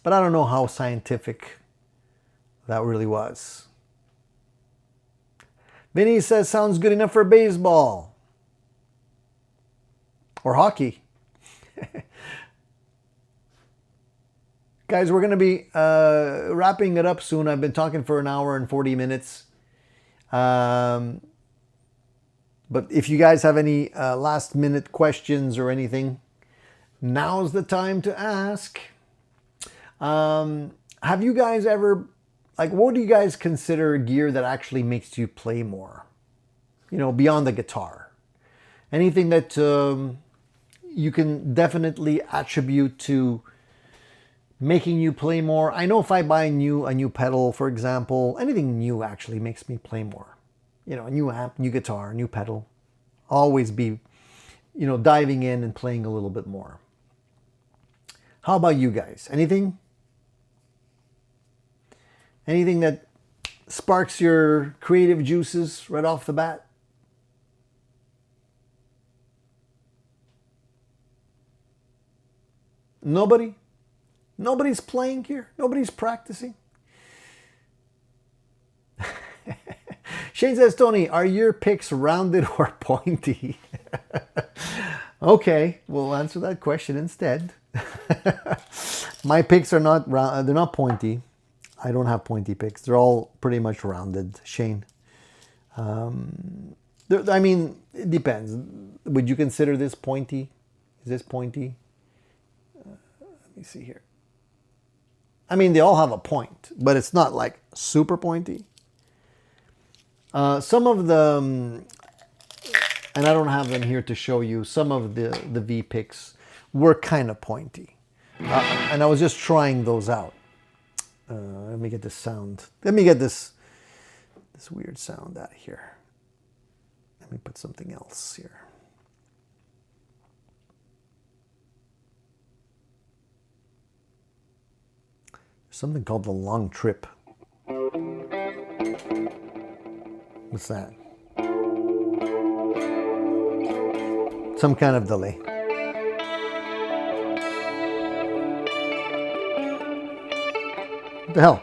But I don't know how scientific that really was. Vinny says, sounds good enough for baseball. Or hockey. Guys, we're going to be wrapping it up soon. I've been talking for 1 hour and 40 minutes. But if you guys have any last minute questions or anything, now's the time to ask. Have you guys ever, what do you guys consider gear that actually makes you play more? You know, beyond the guitar. Anything that you can definitely attribute to making you play more. I know if I buy a new pedal, for example, anything new actually makes me play more. You know, a new amp, new guitar, new pedal. Always be, you know, diving in and playing a little bit more. How about you guys? Anything? Anything that sparks your creative juices right off the bat? Nobody? Nobody's playing here? Nobody's practicing? Shane says, Tony, are your picks rounded or pointy? Okay, we'll answer that question instead. My picks are not round, they're not pointy. I don't have pointy picks. They're all pretty much rounded, Shane. I mean, it depends. Would you consider this pointy? Is this pointy? Let me see here. I mean, they all have a point, but it's not like super pointy. Some of the, and I don't have them here to show you, some of the V picks were kind of pointy. And I was just trying those out. Let me get this sound. Let me get this weird sound out of here. Let me put something else here. There's something called the long trip. What's that? Some kind of delay. What the hell?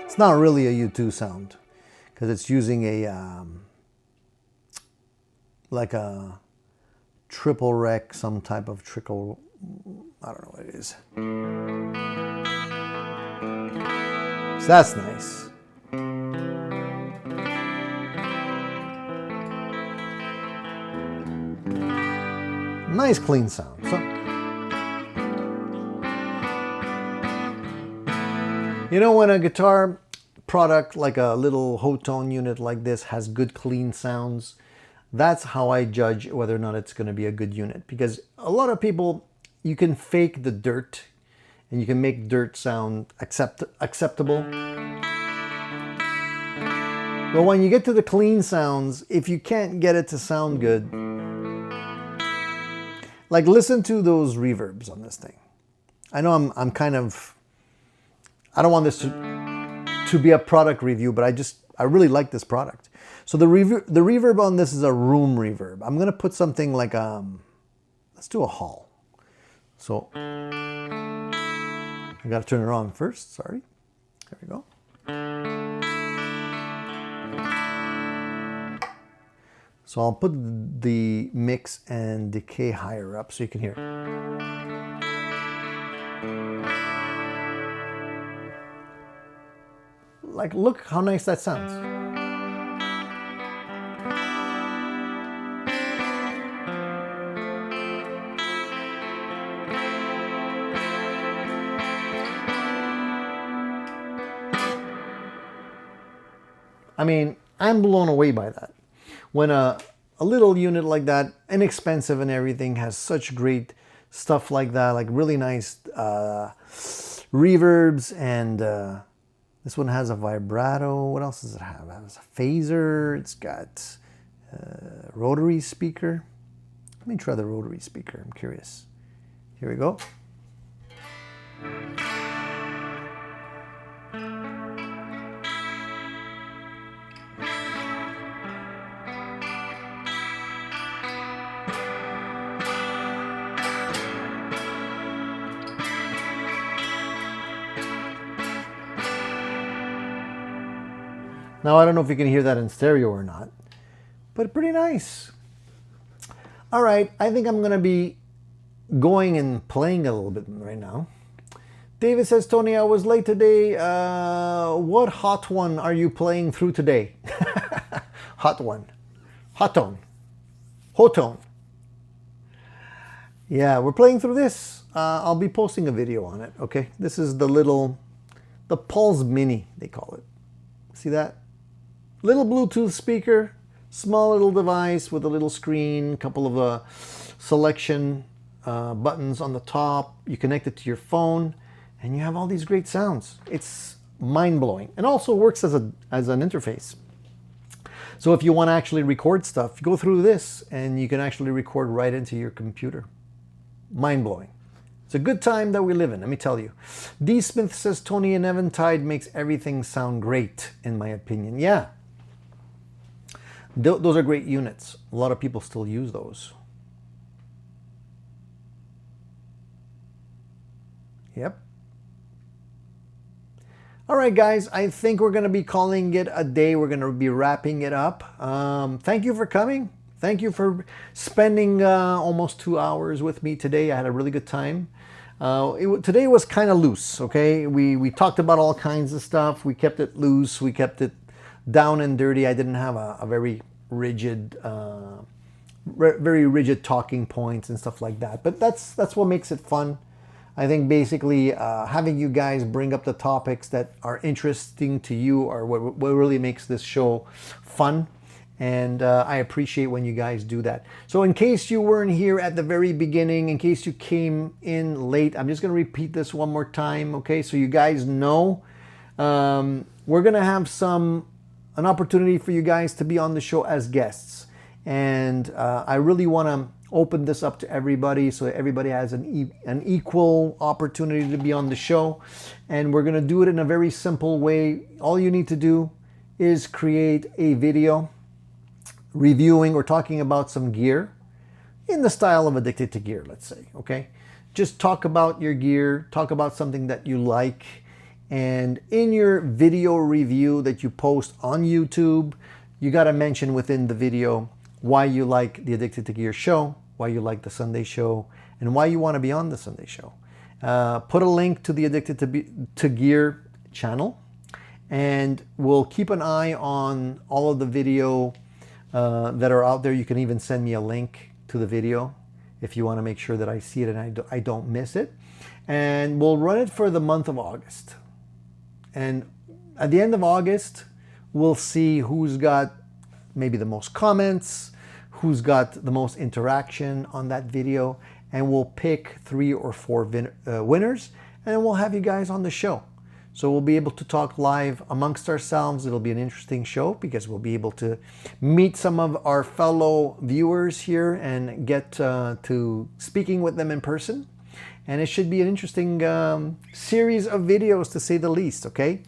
It's not really a U2 sound because it's using a like a triple rec, some type of trickle. I don't know what it is. So that's nice. Nice clean sound. So, you know, when a guitar product like a little Hotone unit like this has good clean sounds, that's how I judge whether or not it's going to be a good unit. Because a lot of people, you can fake the dirt and you can make dirt sound acceptable. But when you get to the clean sounds, if you can't get it to sound good, like listen to those reverbs on this thing. I know I'm kind of, I don't want this to be a product review, but I really like this product. So the reverb on this is a room reverb. I'm gonna put something like let's do a hall. So I gotta turn it on first, sorry. There we go. So I'll put the mix and decay higher up so you can hear. Like, look how nice that sounds. I mean, I'm blown away by that. When a little unit like that, inexpensive and everything, has such great stuff like that, like really nice reverbs, and this one has a vibrato. What else does it have? It has a phaser. It's got a rotary speaker. Let me try the rotary speaker. I'm curious. Here we go. Now, I don't know if you can hear that in stereo or not, but pretty nice. All right, I think I'm going to be going and playing a little bit right now. David says, Tony, I was late today. What hot one are you playing through today? Hot one. Hotone. Hotone. Yeah, we're playing through this. I'll be posting a video on it, okay? This is the Pulse Mini, they call it. See that? Little Bluetooth speaker, small little device with a little screen, couple of selection buttons on the top. You connect it to your phone, and you have all these great sounds. It's mind-blowing, and also works as an interface. So if you want to actually record stuff, go through this, and you can actually record right into your computer. mind-blowing. It's a good time that we live in, let me tell you. D. Smith says, Tony and Eventide makes everything sound great, in my opinion. Yeah. Those are great units. A lot of people still use those. Yep. All right, guys, I think we're going to be calling it a day. We're going to be wrapping it up. Thank you for coming. Thank you for spending almost 2 hours with me today. I had a really good time. Today was kind of loose, okay? We talked about all kinds of stuff. We kept it loose. We kept it down and dirty. I didn't have a very rigid, talking points and stuff like that. But that's what makes it fun. I think basically having you guys bring up the topics that are interesting to you are what really makes this show fun. And I appreciate when you guys do that. So in case you weren't here at the very beginning, in case you came in late, I'm just going to repeat this one more time, okay? So you guys know we're going to have an opportunity for you guys to be on the show as guests. And I really want to open this up to everybody so that everybody has an equal opportunity to be on the show. And we're going to do it in a very simple way. All you need to do is create a video reviewing or talking about some gear in the style of Addicted to Gear, let's say, okay? Just talk about your gear, talk about something that you like, and in your video review that you post on YouTube, you got to mention within the video why you like the Addicted to Gear show, why you like the Sunday show, and why you want to be on the Sunday show. Put a link to the Addicted to Gear channel, and we'll keep an eye on all of the video that are out there. You can even send me a link to the video if you want to make sure that I see it and I don't miss it. And we'll run it for the month of August. And at the end of August, we'll see who's got maybe the most comments, who's got the most interaction on that video, and we'll pick 3 or 4 winners, and then we'll have you guys on the show. So we'll be able to talk live amongst ourselves. It'll be an interesting show because we'll be able to meet some of our fellow viewers here and get to speaking with them in person. And it should be an interesting series of videos, to say the least, okay?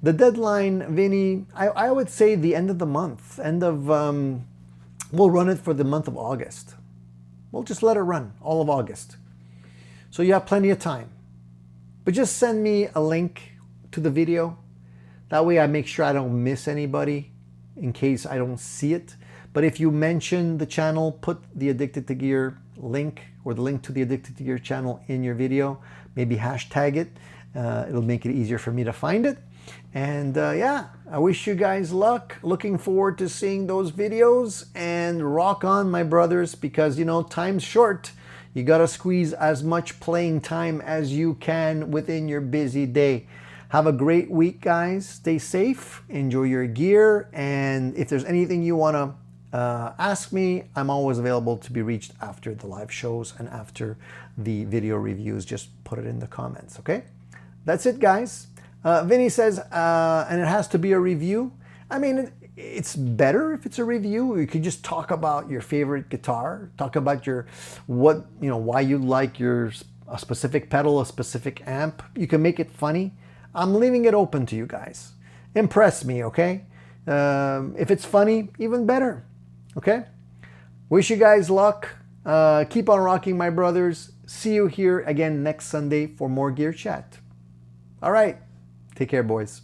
The deadline, Vinny, I would say the end of the month. We'll run it for the month of August. We'll just let it run all of August. So you have plenty of time. But just send me a link to the video. That way I make sure I don't miss anybody in case I don't see it. But if you mention the channel, put the Addicted to Gear link or the link to the Addicted to Gear channel in your video. Maybe hashtag it. It'll make it easier for me to find it. And yeah, I wish you guys luck. Looking forward to seeing those videos, and rock on, my brothers, because you know, time's short. You gotta squeeze as much playing time as you can within your busy day. Have a great week, guys. Stay safe, enjoy your gear, and if there's anything you want to ask me, I'm always available to be reached after the live shows and after the video reviews. Just put it in the comments, okay? That's it, guys. Vinny says, and it has to be a review. I mean, it's better if it's a review. You could just talk about your favorite guitar, talk about why you like a specific pedal, a specific amp. You can make it funny. I'm leaving it open to you guys. Impress me, okay? If it's funny, even better, okay? Wish you guys luck. Keep on rocking, my brothers. See you here again next Sunday for more Gear Chat. All right. Take care, boys.